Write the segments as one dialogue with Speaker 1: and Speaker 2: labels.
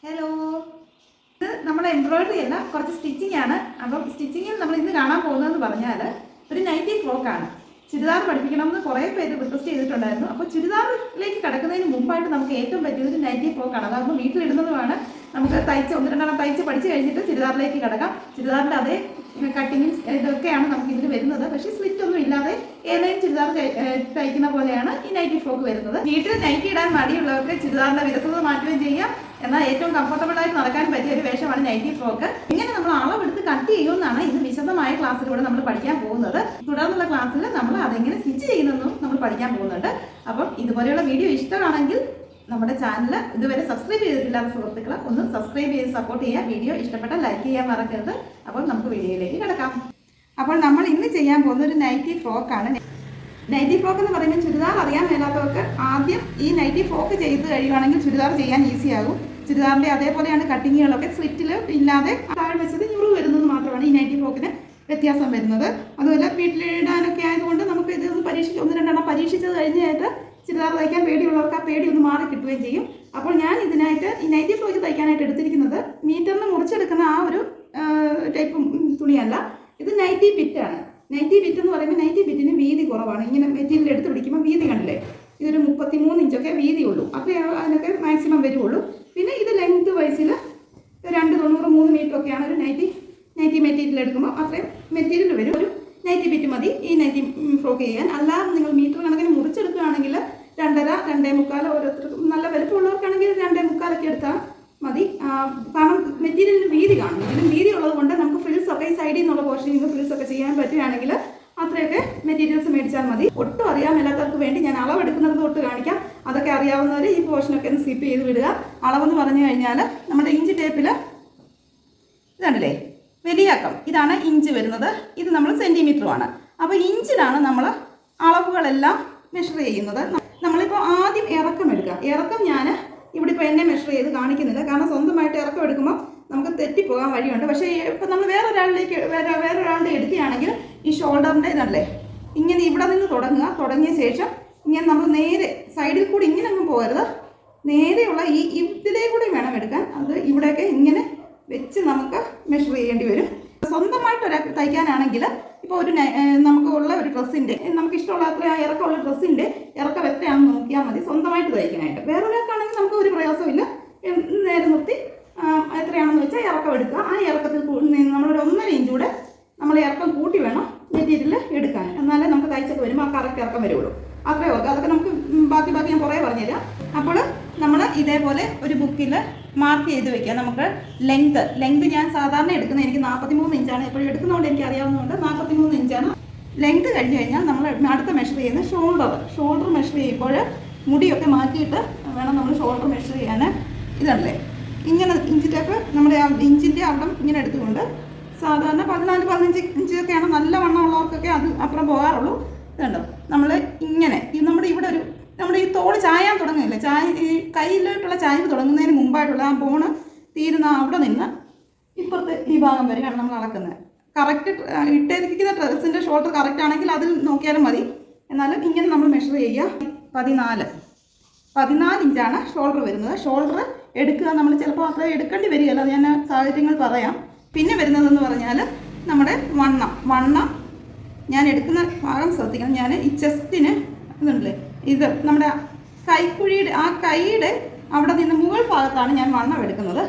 Speaker 1: Hello, ഇത് നമ്മുടെ embroidery അല്ല, കുറച്ച് സ്റ്റിച്ചിങ് ആണ്. അപ്പം സ്റ്റിച്ചിങ്ങിൽ നമ്മൾ ഇന്ന് കാണാൻ പോകുന്നതെന്ന് പറഞ്ഞാൽ ഒരു നൈറ്റി ഫ്രോക്കാണ്. ചുരിദാർ പഠിപ്പിക്കണമെന്ന് കുറേ പേര് റിക്വസ്റ്റ് ചെയ്തിട്ടുണ്ടായിരുന്നു. അപ്പോൾ ചുരിദാറിലേക്ക് കിടക്കുന്നതിന് മുമ്പായിട്ട് നമുക്ക് ഏറ്റവും പറ്റിയത് ഒരു നൈറ്റി ഫ്രോക്കാണ്. അതാകുമ്പോൾ വീട്ടിലിടുന്നതുമാണ്. നമുക്ക് ഒന്ന് രണ്ടെണ്ണം തയ്ച്ച് പഠിച്ച് കഴിഞ്ഞിട്ട് ചുരിദാറിലേക്ക് കിടക്കാം. ചുരിദാറിൻ്റെ അതേ കട്ടിങ്ങും ഇതൊക്കെയാണ് നമുക്ക് ഇതിന് വരുന്നത്. പക്ഷേ സ്ലിറ്റ് ഒന്നും ഇല്ലാതെ ഏതെങ്കിലും ചുരിദാർ തയ്ക്കുന്ന പോലെയാണ് ഈ നൈറ്റി ഫ്രോക്ക് വരുന്നത്. വീട്ടിൽ നൈറ്റി ഇടാൻ മടിയുള്ളവർക്ക് ചുരിദാറിൻ്റെ വിരസത മാറ്റുകയും ചെയ്യാം. എന്നാൽ ഏറ്റവും കംഫർട്ടബിൾ ആയിട്ട് നടക്കാൻ പറ്റിയ ഒരു വേഷമാണ് നൈറ്റി ഫ്രോക്ക്. ഇങ്ങനെ നമ്മൾ അളവെടുത്ത് കട്ട് ചെയ്യുമെന്നാണ് ഇന്ന് വിശദമായ ക്ലാസ്സിലൂടെ നമ്മൾ പഠിക്കാൻ പോകുന്നത്. തുടർന്നുള്ള ക്ലാസ്സിൽ നമ്മൾ അതെങ്ങനെ സ്റ്റിച്ച് ചെയ്യുന്നതെന്നും നമ്മൾ പഠിക്കാൻ പോകുന്നുണ്ട്. അപ്പം ഇതുപോലെയുള്ള വീഡിയോ ഇഷ്ടമാണെങ്കിൽ നമ്മുടെ ചാനൽ ഇതുവരെ സബ്സ്ക്രൈബ് ചെയ്തിട്ടില്ലാത്ത സുഹൃത്തുക്കൾ ഒന്ന് സബ്സ്ക്രൈബ് ചെയ്ത് സപ്പോർട്ട് ചെയ്യുക. വീഡിയോ ഇഷ്ടപ്പെട്ടാൽ ലൈക്ക് ചെയ്യാൻ മറക്കരുത്. അപ്പോൾ നമുക്ക് വീഡിയോയിലേക്ക് കിടക്കാം. അപ്പോൾ നമ്മൾ ഇന്ന് ചെയ്യാൻ പോകുന്ന ഒരു നൈറ്റി ഫ്രോക്കാണ്. നൈറ്റി ഫ്രോക്ക് എന്ന് പറയുമ്പോൾ ചുരിദാർ അറിയാൻ മേലാത്തവർക്ക് ആദ്യം ഈ നൈറ്റി ഫ്രോക്ക് ചെയ്ത് കഴിയുവാണെങ്കിൽ ചുരിദാർ ചെയ്യാൻ ഈസി ആകും. ചുരിദാറിൻ്റെ അതേപോലെയാണ് കട്ടിങ്ങുകളൊക്കെ സ്ലിറ്റിൽ ഇല്ലാതെ താഴെ വെച്ചത് ഞുറിവ് വരുന്നത് മാത്രമാണ് ഈ നൈറ്റി ഫ്രോക്കിന് വ്യത്യാസം വരുന്നത്. അതുപോലെ വീട്ടിലിടാനൊക്കെ ആയതുകൊണ്ട് നമുക്ക് ഇത് ഒന്ന് രണ്ടെണ്ണം പരീക്ഷിച്ചത് കഴിഞ്ഞായിട്ട് ചുരിദാർ തയ്ക്കാൻ പേടിയുള്ളവർക്ക് ആ പേടി ഒന്ന് മാറി കിട്ടുകയും ചെയ്യും. അപ്പോൾ ഞാൻ ഇതിനായിട്ട് ഈ നൈറ്റി ഫ്രോക്ക് തയ്ക്കാനായിട്ട് എടുത്തിരിക്കുന്നത് മീറ്ററിന് മുറിച്ചെടുക്കുന്ന ആ ഒരു ടൈപ്പ് തുണിയല്ല. ഇത് നൈറ്റി ബിറ്റാണ്. നൈറ്റി ബിറ്റ് എന്ന് പറയുമ്പോൾ നൈറ്റി ബിറ്റിന് വീതി കുറവാണ്. ഇങ്ങനെ മെറ്റീരിയൽ എടുത്ത് പിടിക്കുമ്പോൾ വീതി കണ്ടില്ലേ, ഇതൊരു 33 ഇഞ്ചൊക്കെ വീതിയുള്ളൂ. അപ്പോൾ അതിനൊക്കെ മാക്സിമം വരുള്ളൂ. പിന്നെ ഇത് ലെങ്ത് വൈസിൽ 290 3 മീറ്ററൊക്കെയാണ് ഒരു നൈറ്റി മെറ്റീരിയൽ എടുക്കുമ്പോൾ അത്രയും മെറ്റീരിയൽ വരും. ഒരു നൈറ്റി ബിറ്റ് മതി ഈ നൈറ്റി ഫ്രോക്ക് ചെയ്യാൻ. അല്ലാതെ നിങ്ങൾ മീറ്റർ കണക്കിന് മുറിച്ചെടുക്കുകയാണെങ്കിൽ 2.5 2.25 ഓരോരുത്തർക്കും നല്ല വലുപ്പമുള്ളവർക്കാണെങ്കിൽ 2.25 എടുത്താൽ മതി. കാരണം മെറ്റീരിയലിന് വീതി കാണും. ഇതിലും വീതി ഉള്ളത് കൊണ്ട് നമുക്ക് ഫ്രിൽസൊക്കെ ഈ സൈഡിൽ നിന്നുള്ള പോർഷനിൽ ഫ്രിൽസൊക്കെ ചെയ്യാൻ പറ്റുകയാണെങ്കിൽ അത്രയൊക്കെ മെറ്റീരിയൽസ് മേടിച്ചാൽ മതി. ഒട്ടും അറിയാൻ മേലാത്തവർക്ക് വേണ്ടി ഞാൻ അളവെടുക്കുന്നത് തൊട്ട് കാണിക്കാം. അതൊക്കെ അറിയാവുന്നവർ ഈ പോർഷനൊക്കെ ഒന്ന് സ്കിപ്പ് ചെയ്ത് വിടുക. അളവെന്ന് പറഞ്ഞു കഴിഞ്ഞാൽ നമ്മുടെ ഇഞ്ച് ടേപ്പിൽ ഇതാണല്ലേ വലിയ അക്കം, ഇതാണ് ഇഞ്ച് വരുന്നത്. ഇത് നമ്മൾ സെൻറ്റിമീറ്ററുമാണ്. അപ്പോൾ ഇഞ്ചിലാണ് നമ്മൾ അളവുകളെല്ലാം മെഷർ ചെയ്യുന്നത്. നമ്മളിപ്പോൾ ആദ്യം ഇറക്കം എടുക്കുക. ഇറക്കം ഞാൻ ഇവിടെ ഇപ്പോൾ എന്നെ മെഷർ ചെയ്ത് കാണിക്കുന്നില്ല, കാരണം സ്വന്തമായിട്ട് ഇറക്കം എടുക്കുമ്പോൾ നമുക്ക് തെറ്റിപ്പോകാൻ വഴിയുണ്ട്. പക്ഷേ ഇപ്പോൾ നമ്മൾ വേറൊരാളുടെ എടുക്കുകയാണെങ്കിൽ ഈ ഷോൾഡറിൻ്റെ ഇതല്ലേ ഇങ്ങനെ ഇവിടെ നിന്ന് തുടങ്ങിയ ശേഷം ഇങ്ങനെ നമ്മൾ നേരെ സൈഡിൽ കൂടി ഇങ്ങനെ അങ്ങ് പോകരുത്, നേരെയുള്ള ഇതിലേ കൂടി വേണം എടുക്കാൻ. അത് ഇവിടെയൊക്കെ ഇങ്ങനെ വെച്ച് നമുക്ക് മെഷർ ചെയ്യേണ്ടി വരും. സ്വന്തമായിട്ട് ഒരാൾക്ക് തയ്ക്കാനാണെങ്കിൽ ഇപ്പോൾ നമുക്ക് ഉള്ള ഒരു ഡ്രസ്സിൻ്റെ നമുക്ക് ഇഷ്ടമുള്ള അത്ര ഇറക്കമുള്ള ഡ്രസ്സിൻ്റെ ഇറക്കം എത്രയാണെന്ന് നോക്കിയാൽ മതി സ്വന്തമായിട്ട് തയ്ക്കാനായിട്ട്. വേറൊരാൾക്കാണെങ്കിൽ നമുക്ക് ഒരു പ്രയാസമില്ല. നേരെ നിർത്തി എത്രയാണെന്ന് വെച്ചാൽ ഇറക്കം എടുക്കുക. ആ ഇറക്കത്തിൽ നമ്മളൊരു 1.5 ഇഞ്ച് കൂടെ നമ്മൾ ഇറക്കം കൂട്ടി വേണം മെറ്റീരിയൽ എടുക്കാൻ. എന്നാലേ നമുക്ക് തയ്ച്ചൊക്കെ വരുമ്പോൾ ആ കറക്റ്റ് ഇറക്കം വരുള്ളൂ. അത്രേ ഓർക്കുക. അതൊക്കെ നമുക്ക് ബാക്കി ഞാൻ കുറേ പറഞ്ഞുതരാം. അപ്പോൾ നമ്മൾ ഇതേപോലെ ഒരു ബുക്കിൽ മാർക്ക് ചെയ്ത് വെക്കുക. നമുക്ക് ലെങ്ത് ഞാൻ സാധാരണ എടുക്കുന്നത് എനിക്ക് 43 ഇഞ്ചാണ്. എപ്പോഴും എടുക്കുന്നതുകൊണ്ട് എനിക്ക് അറിയാവുന്നതുകൊണ്ട് 43 ഇഞ്ചാണ് ലെങ്ത്. കഴിഞ്ഞ് കഴിഞ്ഞാൽ നമ്മൾ അടുത്ത മെഷർ ചെയ്യുന്നത് ഷോൾഡർ മെഷർ ചെയ്യുമ്പോൾ മുടിയൊക്കെ മാറ്റിയിട്ട് വേണം നമ്മൾ ഷോൾഡർ മെഷർ ചെയ്യാൻ. ഇതല്ലേ ഇങ്ങനെ ഇഞ്ച് ടേപ്പ് നമ്മുടെ ആ ഇഞ്ചിൻ്റെ അവിടെ ഇങ്ങനെ എടുത്തുകൊണ്ട് സാധാരണ 14-15 ഇഞ്ചൊക്കെയാണ് നല്ല വണ്ണമുള്ളവർക്കൊക്കെ അത് അപ്പുറം പോകാറുള്ളൂ. ഇതുണ്ടോ നമ്മൾ ഇങ്ങനെ നമ്മുടെ ഇവിടെ നമ്മുടെ ഈ തോള് ചായാൻ തുടങ്ങുന്നില്ല, ഈ കയ്യിലോട്ടുള്ള ചായ്വ് തുടങ്ങുന്നതിന് മുമ്പായിട്ടുള്ള ആ ബോണ് തീരുന്ന അവിടെ നിന്ന് ഇപ്പുറത്ത് ഈ ഭാഗം വരെയാണ് നമ്മൾ അളക്കുന്നത്. കറക്റ്റ് ഇട്ടിരിക്കുന്ന ഡ്രസ്സിൻ്റെ ഷോൾഡർ കറക്റ്റ് ആണെങ്കിൽ അതിൽ നോക്കിയാലും മതി. എന്നാലും ഇങ്ങനെ നമ്മൾ മെഷർ ചെയ്യുക. 14 ഇഞ്ചാണ് ഷോൾഡർ വരുന്നത്. ഷോൾഡർ എടുക്കുക. നമ്മൾ ചിലപ്പോൾ അത്ര എടുക്കേണ്ടി വരികയല്ല, അത് ഞാൻ സാഹചര്യങ്ങൾ പറയാം. പിന്നെ വരുന്നതെന്ന് പറഞ്ഞാൽ നമ്മുടെ വണ്ണം ഞാൻ എടുക്കുന്ന ഭാഗം ശ്രദ്ധിക്കണം. ഞാൻ ഈ ചെസ്റ്റിന് ഇതുണ്ടല്ലേ, ഇത് നമ്മുടെ കൈക്കുഴിയുടെ ആ കൈയുടെ അവിടെ നിന്ന് മുകൾ ഭാഗത്താണ് ഞാൻ വണ്ണം എടുക്കുന്നത്.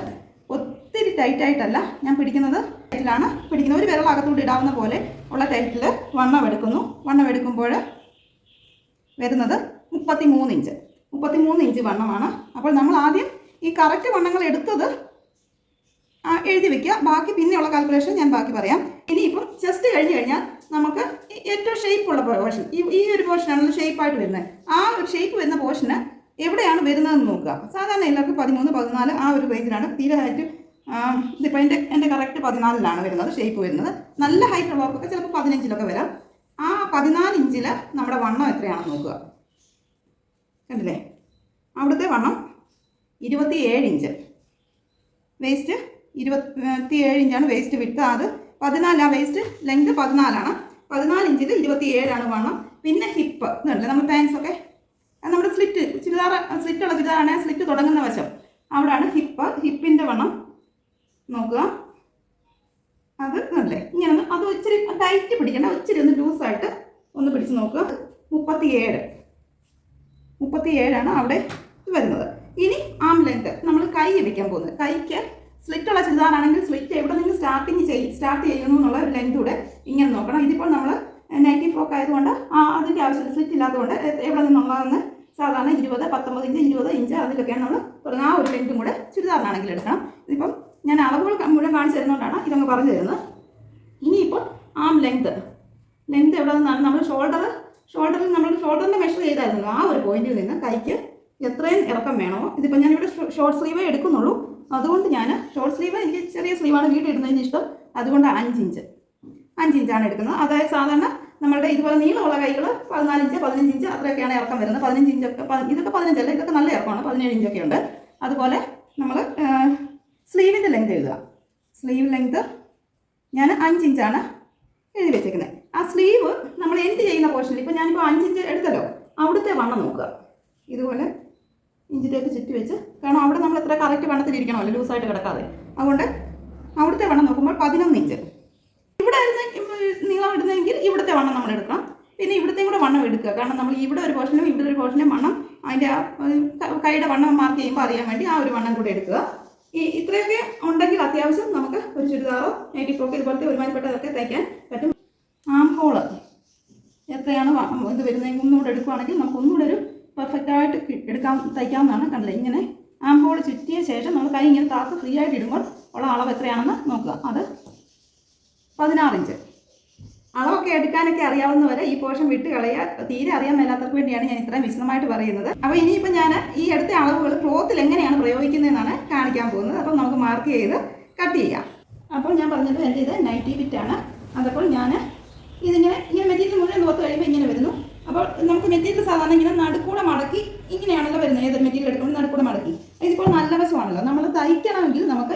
Speaker 1: ഒത്തിരി ടൈറ്റായിട്ടല്ല ഞാൻ പിടിക്കുന്നത്, ടൈറ്റിലാണ് പിടിക്കുന്നത്. ഒരു വിരൽ അകത്തോട്ട് ഇടാവുന്ന പോലെ ഉള്ള ടൈറ്റിൽ വണ്ണം എടുക്കുന്നു. വണ്ണം എടുക്കുമ്പോൾ വരുന്നത് 33 ഇഞ്ച് വണ്ണമാണ്. അപ്പോൾ നമ്മൾ ആദ്യം ഈ കറക്റ്റ് വണ്ണങ്ങൾ എടുത്തത് എഴുതി വെക്കുക. ബാക്കി പിന്നെയുള്ള കാൽക്കുലേഷൻ ഞാൻ ബാക്കി പറയാം. ഇനിയിപ്പം ചെസ്റ്റ് കഴിഞ്ഞ് കഴിഞ്ഞാൽ നമുക്ക് ഏറ്റവും ഷേപ്പുള്ള പോർഷൻ ഈ ഒരു പോർഷനാണല്ലോ ഷേപ്പായിട്ട് വരുന്നത്. ആ ഒരു ഷേപ്പ് വരുന്ന പോർഷന് എവിടെയാണ് വരുന്നതെന്ന് നോക്കുക. സാധാരണ എല്ലാവർക്കും 13-14 ആ ഒരു റേഞ്ചിലാണ്. തീരെ ഹൈറ്റ് ഇതിപ്പോൾ എൻ്റെ കറക്റ്റ് 14ലാണ് വരുന്നത് ഷേപ്പ് വരുന്നത്. നല്ല ഹൈറ്റ് ഉള്ളവർക്കൊക്കെ ചിലപ്പോൾ 15-ലൊക്കെ വരാം. ആ 14 ഇഞ്ചിൽ നമ്മുടെ വണ്ണം എത്രയാണെന്ന് നോക്കുക. കണ്ടില്ലേ, അവിടുത്തെ വണ്ണം 27 ഇഞ്ച്, വേസ്റ്റ് 27 ഇഞ്ചാണ് വേസ്റ്റ് വിട്ട്. അത് 14 വേസ്റ്റ് ലെങ്ത് 14ആണ്. 14 ഇഞ്ചിൽ 27ആണ് വണ്ണം. പിന്നെ ഹിപ്പ് ഇതുണ്ട്, നമ്മൾ പാൻസൊക്കെ നമ്മുടെ സ്ലിറ്റുള്ള ചുരിദാറാണെങ്കിൽ സ്ലിറ്റ് തുടങ്ങുന്ന വശം അവിടെയാണ് ഹിപ്പിന് നോക്കുക. അത് അല്ലേ ഇങ്ങനെ ഒന്ന് അത് ഇച്ചിരി ടൈറ്റ് പിടിക്കണ്ട, ഇച്ചിരി ഒന്ന് ലൂസായിട്ട് ഒന്ന് പിടിച്ച് നോക്കുക. 37 അവിടെ വരുന്നത്. ഇനി ആം ലെങ്ത് നമ്മൾ കൈ വെക്കാൻ പോകുന്നത്. കൈക്ക് സ്ലിറ്റുള്ള ചുരിദാറാണെങ്കിൽ സ്ലിറ്റ് എവിടെ നിന്ന് സ്റ്റാർട്ട് ചെയ്യുന്നു എന്നുള്ള ഒരു ലെങ്ത് കൂടെ ഇങ്ങനെ നോക്കണം. ഇതിപ്പോൾ നമ്മൾ നൈറ്റി ഫ്രോക്ക് ആയതുകൊണ്ട് അതിൻ്റെ ആവശ്യമില്ല, സ്ലിറ്റ് ഇല്ലാത്തതുകൊണ്ട് എവിടെ നിന്നുള്ളതെന്ന് സാധാരണ 20, 19 ഇഞ്ച്, 20 ഇഞ്ച് അതിലൊക്കെയാണ് നമ്മൾ തുടങ്ങുക. ആ ഒരു ലെങ്തും കൂടെ ചുരിദാറിനാണെങ്കിൽ എടുക്കണം. ഇതിപ്പം ഞാൻ അളവുകൾ മുഴുവൻ കാണിച്ചു തരുന്നതുകൊണ്ടാണ് ഇതങ്ങ് പറഞ്ഞു തരുന്നത്. ഇനിയിപ്പോൾ ആം ലെങ്ത് എവിടെ നിന്നാണ് നമ്മൾ ഷോൾഡറിൽ നമ്മൾ ഷോൾഡറിൻ്റെ മെഷർ ചെയ്തായിരുന്നല്ലോ, ആ ഒരു പോയിന്റിൽ നിന്ന് കൈക്ക് എത്രയും ഇറക്കം വേണോ. ഇതിപ്പോൾ ഞാനിവിടെ ഷോർട്ട് സ്ലീവേ എടുക്കുന്നുള്ളൂ, അതുകൊണ്ട് ഞാൻ ഷോർട്ട് സ്ലീവ് എനിക്ക് ചെറിയ സ്ലീവാണ് വീട്ടിൽ ഇടുന്നതിന് ഇഷ്ടം, അതുകൊണ്ട് 5 ഇഞ്ചാണ് എടുക്കുന്നത്. അതായത് സാധാരണ നമ്മളുടെ ഇതുപോലെ നീളമുള്ള കൈകൾ 14 ഇഞ്ച് 15 ഇഞ്ച് അത്രയൊക്കെയാണ് ഇറക്കം വരുന്നത്. 15 ഇഞ്ചൊക്കെ ഇതൊക്കെ 15 അല്ല, ഇതൊക്കെ നല്ല ഇറക്കമാണ്, 17 ഇഞ്ചൊക്കെ ഉണ്ട്. അതുപോലെ നമ്മൾ സ്ലീവിൻ്റെ ലെങ്ത് എഴുതുക. സ്ലീവ് ലെങ്ത് ഞാൻ 5 ഇഞ്ചാണ് എഴുതി വെച്ചേക്കുന്നത്. ആ സ്ലീവ് നമ്മൾ എൻഡ് ചെയ്യുന്ന പോർഷനിൽ ഇപ്പോൾ ഞാനിപ്പോൾ 5 ഇഞ്ച് എടുത്തല്ലോ, അവിടുത്തെ വണ്ണം നോക്കുക. ഇതുപോലെ ഇഞ്ച് ടേപ്പ് ചുറ്റി വെച്ച്, കാരണം അവിടെ നമ്മൾ എത്ര കറക്റ്റ് വണ്ണത്തിലിരിക്കണമല്ലോ, ലൂസായിട്ട് കിടക്കാതെ. അതുകൊണ്ട് അവിടുത്തെ വണ്ണം നോക്കുമ്പോൾ 11 ഇഞ്ച്. ഇവിടെ ആയിരുന്നു നീളം ഇടുന്നതെങ്കിൽ ഇവിടുത്തെ വണ്ണം നമ്മൾ എടുക്കണം. പിന്നെ ഇവിടുത്തെയും കൂടെ വണ്ണം എടുക്കുക, കാരണം നമ്മൾ ഇവിടെ ഒരു പോർഷനും ഇവിടെ ഒരു പോർഷനും വണ്ണം അതിൻ്റെ കൈയുടെ വണ്ണം മാർക്ക് ചെയ്യുമ്പോൾ അറിയാൻ വേണ്ടി ആ ഒരു വണ്ണം കൂടെ എടുക്കുക. ഇത്രയൊക്കെ ഉണ്ടെങ്കിൽ അത്യാവശ്യം നമുക്ക് ഒരു ചുരിദാറോ നൈറ്റി ഫ്രോക്ക് ഇതുപോലത്തെ ഒരുമാതിരിപ്പെട്ടതൊക്കെ തയ്ക്കാൻ പറ്റും. ആം ഹോള് എത്രയാണ് ഇത് വരുന്നത് ഒന്നുകൂടെ എടുക്കുകയാണെങ്കിൽ നമുക്ക് ഒന്നുകൂടെ ഒരു പെർഫെക്റ്റായിട്ട് തയ്ക്കാവുന്നതാണ്. കണ്ടില്ലേ, ഇങ്ങനെ ആം ഹോൾ ചുറ്റിയ ശേഷം നമ്മൾ കൈ ഇങ്ങനെ താത്ത് ഫ്രീ ആയിട്ട് ഇടുമ്പോൾ ഉള്ള അളവ് എത്രയാണെന്ന് നോക്കുക. അത് 16 ഇഞ്ച്. അളവൊക്കെ എടുക്കാനൊക്കെ അറിയാവുന്നവരെ ഈ പോർഷൻ വിട്ട് കളയുക. തീരെ അറിയാൻ മേലാത്തവർക്ക് വേണ്ടിയാണ് ഞാൻ ഇത്രയും വിശദമായിട്ട് പറയുന്നത്. അപ്പോൾ ഇനിയിപ്പോൾ ഞാൻ ഈ അടുത്ത അളവുകൾ ക്ലോത്തിൽ എങ്ങനെയാണ് പ്രയോഗിക്കുന്നതെന്നാണ് കാണിക്കാൻ പോകുന്നത്. അപ്പോൾ നമുക്ക് മാർക്ക് ചെയ്ത് കട്ട് ചെയ്യാം. അപ്പോൾ ഞാൻ പറഞ്ഞത് എൻ്റെ ഇത് നൈറ്റി ഫിറ്റാണ്. അതപ്പോൾ ഞാൻ ഇങ്ങനെ മെറ്റീരിയൽ മുഴുവൻ നോത്ത് കഴിയുമ്പോൾ ഇങ്ങനെ വരുന്നു. അപ്പോൾ നമുക്ക് മെറ്റീരിയൽ സാധാരണ ഇങ്ങനെ നടുക്കൂടെ മടക്കി ഇങ്ങനെയാണല്ലോ വരുന്നത്. ഏതൊരു മെറ്റീരിയൽ എടുക്കുമ്പോൾ നടുക്കൂടെ മടക്കി. ഇതിപ്പോൾ നല്ല വശമാണല്ലോ, നമ്മൾ തയ്ക്കണമെങ്കിൽ നമുക്ക്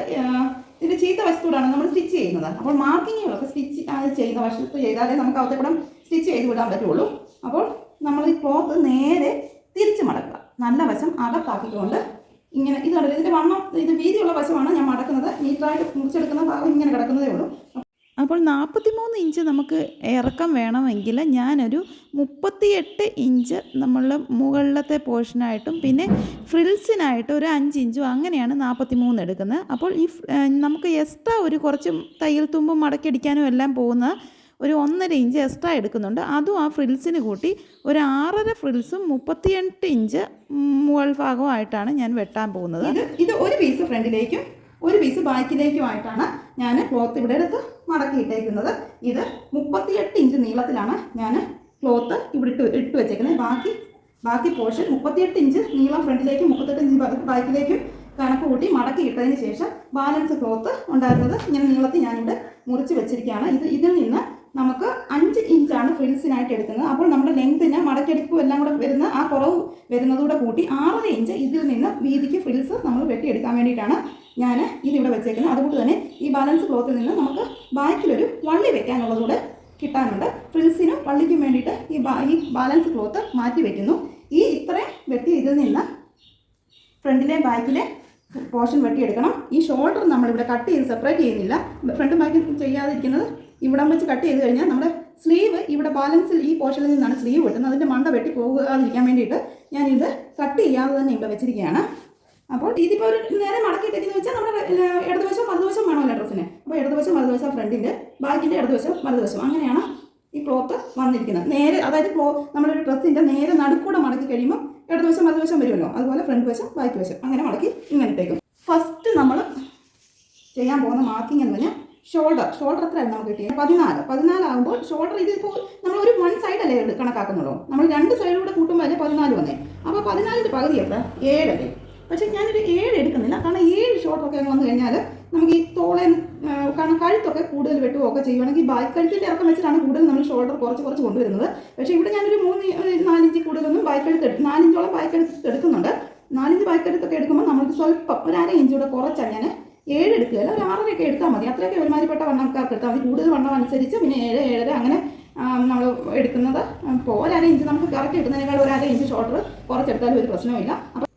Speaker 1: ഇത് ചീത്ത വശത്തൂടാണ് നമ്മൾ സ്റ്റിച്ച് ചെയ്യുന്നത്. അപ്പോൾ മാർക്കിങ്ങുകളൊക്കെ സ്റ്റിച്ച് ചെയ്യുന്ന വശത്ത് ചെയ്താലേ നമുക്ക് അകത്തെ കൂടെ സ്റ്റിച്ച് ചെയ്ത് വിടാൻ പറ്റുള്ളൂ. അപ്പോൾ നമ്മൾ ഈ ക്ലോത്ത് നേരെ തിരിച്ച് മടക്കുക. നല്ല വശം അകത്താക്കിക്കൊണ്ട് ഇങ്ങനെ ഇതുണ്ട്. ഇതിൻ്റെ വണ്ണം ഇത് വീതിയുള്ള വശമാണ് ഞാൻ മടക്കുന്നത്. നീറ്റായിട്ട് മുറിച്ചെടുക്കുന്ന ഭാഗം ഇങ്ങനെ കിടക്കുന്നതേ ഉള്ളൂ.
Speaker 2: അപ്പോൾ 43 ഇഞ്ച് നമുക്ക് ഇറക്കം വേണമെങ്കിൽ ഞാനൊരു 38 ഇഞ്ച് നമ്മളുടെ മുകളിലത്തെ പോർഷനായിട്ടും പിന്നെ ഫ്രിൽസിനായിട്ട് ഒരു 5 ഇഞ്ചും അങ്ങനെയാണ് 43 എടുക്കുന്നത്. അപ്പോൾ ഈ നമുക്ക് എക്സ്ട്രാ ഒരു കുറച്ച് തയ്യൽ തുമ്പും മടക്കിയടിക്കാനും എല്ലാം പോകുന്ന ഒരു 1.5 ഇഞ്ച് എക്സ്ട്രാ എടുക്കുന്നുണ്ട്. അതും ആ ഫ്രിൽസിന് കൂട്ടി ഒരു 6.5 ഫ്രിൽസും 38 ഇഞ്ച് മുകൾ ഭാഗമായിട്ടാണ് ഞാൻ വെട്ടാൻ പോകുന്നത്.
Speaker 1: ഇത് ഒരു പീസ് ഫ്രണ്ടിലേക്കും ഒരു പീസ് ബാക്കിലേക്കുമായിട്ടാണ് ഞാൻ ക്ലോത്ത് ഇവിടെ എടുത്ത് മടക്കിയിട്ടേക്കുന്നത്. ഇത് 38 ഇഞ്ച് നീളത്തിലാണ് ഞാൻ ക്ലോത്ത് ഇവിടെ ഇട്ട് വെച്ചേക്കുന്നത്. ബാക്കി പോർഷൻ 38 ഇഞ്ച് നീളം ഫ്രണ്ടിലേക്കും 38 ഇഞ്ച് ബാക്കിലേക്കും കണക്ക് കൂട്ടി മടക്കി ഇട്ടതിന് ശേഷം ബാലൻസ് ക്ലോത്ത് ഉണ്ടായിരുന്നത് ഇങ്ങനെ നീളത്തിൽ ഞാനിവിടെ മുറിച്ച് വെച്ചിരിക്കുകയാണ്. ഇതിൽ നിന്ന് നമുക്ക് 5 ഇഞ്ചാണ് ഫ്രിൽസിനായിട്ട് എടുക്കുന്നത്. അപ്പോൾ നമ്മുടെ ലെങ്ത്തിന് മടക്കെടുപ്പും എല്ലാം കൂടെ വരുന്ന ആ കുറവ് വരുന്നതുകൂടെ കൂട്ടി 6.5 ഇഞ്ച് ഇതിൽ നിന്ന് വീതിക്ക് ഫ്രിൽസ് നമ്മൾ വെട്ടിയെടുക്കാൻ വേണ്ടിയിട്ടാണ് ഞാൻ ഇതിവിടെ വെച്ചേക്കുന്നത്. അതുകൊണ്ട് തന്നെ ഈ ബാലൻസ് ക്ലോത്തിൽ നിന്ന് നമുക്ക് ബാക്കിലൊരു വള്ളി വെക്കാനുള്ളതുകൂടെ കിട്ടാനുണ്ട്. ഫ്രിൽസിനും വള്ളിക്കും വേണ്ടിയിട്ട് ഈ ബാലൻസ് ക്ലോത്ത് മാറ്റി വയ്ക്കുന്നു. ഇത്രയും വെട്ടി ഇതിൽ നിന്ന് ഫ്രണ്ടിലെ ബാക്കിലെ പോർഷൻ വെട്ടിയെടുക്കണം. ഈ ഷോൾഡർ നമ്മളിവിടെ കട്ട് ചെയ്ത് സെപ്പറേറ്റ് ചെയ്യുന്നില്ല. ഫ്രണ്ടും ബാക്കും ചെയ്യാതിരിക്കുന്നത് ഇവിടം വെച്ച് കട്ട് ചെയ്ത് കഴിഞ്ഞാൽ നമ്മുടെ സ്ലീവ് ഇവിടെ ബാലൻസിൽ ഈ പോർഷനിൽ നിന്നാണ് സ്ലീവ് വെട്ടുന്നത്. അതിൻ്റെ മണ്ട വെട്ടി പോകാതിരിക്കാൻ വേണ്ടിയിട്ട് ഞാനിത് കട്ട് ചെയ്യാതെ തന്നെ ഇവിടെ വെച്ചിരിക്കുകയാണ്. അപ്പോൾ ഇതിപ്പോൾ ഒരു നേരെ മടക്കിയിട്ടെന്ന് വെച്ചാൽ നമ്മുടെ ഇടതുവശം വലതുവശം വേണമല്ലോ ഡ്രസ്സിന്. അപ്പോൾ ഇടതുവശം വലതുവശം ഫ്രണ്ടിൻ്റെ, ബാക്കിൻ്റെ ഇടതുവശം വലതുവശം, അങ്ങനെയാണ് ഈ ക്ലോത്ത് വന്നിരിക്കുന്നത്. നേരെ അതായത് നമ്മളൊരു ഡ്രസ്സിൻ്റെ നേരെ നടുക്കൂടെ മടക്കി കഴിയുമ്പോൾ ഇടതുവശം വലതുവശം വരുമല്ലോ, അതുപോലെ ഫ്രണ്ട് വശം ബാക്ക് വശം അങ്ങനെ മടക്കി ഇങ്ങനെ ഇട്ടേക്കും. ഫസ്റ്റ് നമ്മൾ ചെയ്യാൻ പോകുന്ന മാർക്കിംഗ് എന്ന് പറഞ്ഞാൽ ഷോൾഡർ എത്രയാണ് നമുക്ക് കിട്ടിയത്? 14 ആകുമ്പോൾ ഷോൾഡർ ഇതിപ്പോൾ നമ്മൾ ഒരു 1 സൈഡല്ലേ കണക്കാക്കുന്നുള്ളൂ. നമ്മൾ 2 സൈഡിലൂടെ കൂട്ടുമ്പോൾ അല്ലേ 14 വന്നേ. അപ്പോൾ 14ൻ്റെ പകുതി എത്ര? 7 അല്ലേ. പക്ഷേ ഞാനൊരു 7 എടുക്കുന്നില്ല, കാരണം 7 ഷോൾഡറൊക്കെ വന്നു കഴിഞ്ഞാൽ നമുക്ക് ഈ തോളൻ കാരണം കഴുത്തൊക്കെ കൂടുതൽ വെട്ടുകയൊക്കെ ചെയ്യുവാണെങ്കിൽ ബാക്ക് കഴുത്തിൻ്റെ ഇറക്കം വെച്ചിട്ടാണ് കൂടുതൽ നമ്മൾ ഷോൾഡർ കുറച്ച് കൊണ്ടുവരുന്നത്. പക്ഷേ ഇവിടെ ഞാനൊരു 3-4 ഇഞ്ച് കൂടുതലൊന്നും ബാക്ക് കഴുത്ത് 4 ഇഞ്ചോളം ബാക്ക് കഴുത്ത് എടുക്കുന്നുണ്ട്. 4 ഇഞ്ച് ബാക്ക് കഴുത്തൊക്കെ എടുക്കുമ്പോൾ നമുക്ക് സ്വല്പം ഒരു 1/2 ഇഞ്ച് കൂടെ കുറച്ചാണ് ഞാൻ 7 എടുക്കുകയല്ല, ഒരു 6.5 എടുത്താൽ മതി. അത്രയൊക്കെ ഒരുമാതിരിപ്പെട്ട വണ്ണക്കാർക്ക് എടുത്താൽ മതി. കൂടുതൽ വണ്ണം അനുസരിച്ച് പിന്നെ 7, 7.5 അങ്ങനെ നമ്മൾ എടുക്കുന്നത്. ഇപ്പോൾ ഒരു 1/2 ഇഞ്ച് നമുക്ക് കറക്റ്റ് കിട്ടുന്നതിനേക്കാൾ ഒരു 1/2 ഇഞ്ച് ഷോൾഡർ കുറച്ചെടുത്താലും ഒരു പ്രശ്നമില്ല.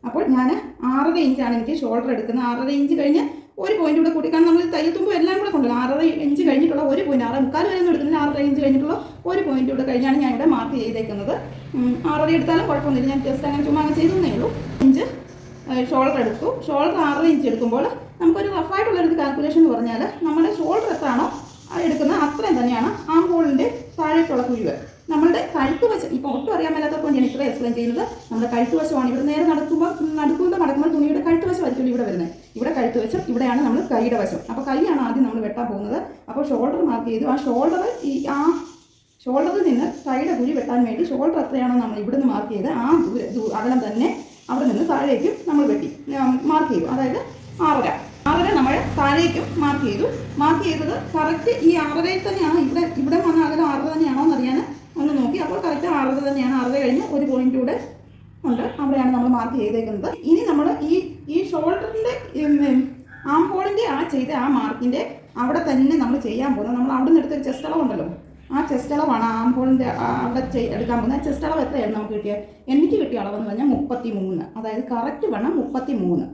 Speaker 1: അപ്പോൾ ഞാൻ 6.5 ഇഞ്ചാണ് എനിക്ക് ഷോൾഡർ എടുക്കുന്നത്. 6.5 ഇഞ്ച് കഴിഞ്ഞ് ഒരു പോയിന്റ് കൂടെ കൂട്ടി, കാരണം നമ്മൾ തയ്യൽ തുമ്പ് എല്ലാം കൂടെ കൊണ്ടുവരും. 6.5 ഇഞ്ച് കഴിഞ്ഞിട്ടുള്ള ഒരു പോയിന്റ്, 6.25 വരെ ഒന്നും എടുക്കുന്നില്ല, 6.5 ഇഞ്ച് കഴിഞ്ഞിട്ടുള്ള ഒരു പോയിന്റ് കൂടെ കഴിഞ്ഞാണ് ഞാൻ ഇവിടെ മാർക്ക് ചെയ്തേക്കുന്നത്. 6.5 എടുത്താലും കുഴപ്പമൊന്നുമില്ല, ഞാൻ ജസ്റ്റ് അങ്ങനെ ചുമ്മാ അങ്ങനെ ചെയ്തേ ഉള്ളൂ. ഇഞ്ച് ഷോൾഡർ എടുത്തു. ഷോൾഡർ 6.5 ഇഞ്ച് എടുക്കുമ്പോൾ നമുക്കൊരു റഫായിട്ടുള്ളൊരു കാൽക്കുലേഷൻ എന്ന് പറഞ്ഞാൽ നമ്മുടെ ഷോൾഡർ എത്രയാണോ എടുക്കുന്നത് അത്രയും തന്നെയാണ് ആം ഹോളിൻ്റെ താഴേക്കുള്ള കുഴിവ്. നമ്മളുടെ കഴുത്ത് വശം, ഇപ്പോൾ ഒട്ടും അറിയാൻ മേലാത്തപ്പോൾ ഞാൻ ഇത്ര എക്സ്പ്ലെയിൻ ചെയ്യുന്നത്, നമ്മുടെ കഴുത്ത് വശമാണ്. ഇവിടെ നേരെ നടക്കുമ്പോൾ തുണിയുടെ കഴുത്ത് വശമായിരിക്കും ഇവിടെ വരുന്നത്. ഇവിടെ കഴുത്ത് വശം, ഇവിടെയാണ് നമ്മൾ കൈയുടെ വശം. അപ്പോൾ കൈയാണ് ആദ്യം നമ്മൾ വെട്ടാൻ പോകുന്നത്. അപ്പോൾ ഷോൾഡർ മാർക്ക് ചെയ്തു. ആ ഷോൾഡറിൽ നിന്ന് കൈയുടെ കുഴി വെട്ടാൻ വേണ്ടി ഷോൾഡർ എത്രയാണോ നമ്മൾ ഇവിടുന്ന് മാർക്ക് ചെയ്ത് ആ അകലം തന്നെ അവിടെ നിന്ന് താഴേക്കും നമ്മൾ മാർക്ക് ചെയ്തു. അതായത് 6.5 നമ്മൾ താഴേക്കും മാർക്ക് ചെയ്തു. മാർക്ക് ചെയ്തത് കറക്റ്റ് ഈ 6.5 തന്നെയാണ്. ഇവിടെ വന്ന അകലം 6 തന്നെയാണോ എന്നറിയാൻ ഒന്ന് നോക്കി. അപ്പോൾ കറക്റ്റ് 6 തന്നെയാണ്. 6 കഴിഞ്ഞ് ഒരു പോയിന്റ് കൂടെ ഉണ്ട്, അവിടെയാണ് നമ്മൾ മാർക്ക് ചെയ്തേക്കുന്നത്. ഇനി നമ്മൾ ഈ ഷോൾഡറിൻ്റെ ആം ഹോളിൻ്റെ ചെയ്ത ആ മാർക്കിൻ്റെ അവിടെ തന്നെ നമ്മൾ ചെയ്യാൻ പോകുന്നത്, നമ്മൾ അവിടെ നിന്ന് എടുത്തൊരു ചെസ്റ്റ് അളവുണ്ടല്ലോ, ആ ചെസ്റ്റ് അളവാണ് ആം ഹോളിൻ്റെ അവിടെ എടുക്കാൻ പോകുന്നത്. ആ ചെസ്റ്റ് അളവ് എത്രയായിരുന്നു നമുക്ക് കിട്ടിയത്? എനിക്ക് കിട്ടിയ അളവെന്ന് പറഞ്ഞാൽ 33. അതായത് കറക്റ്റ് വണ്ണം 33.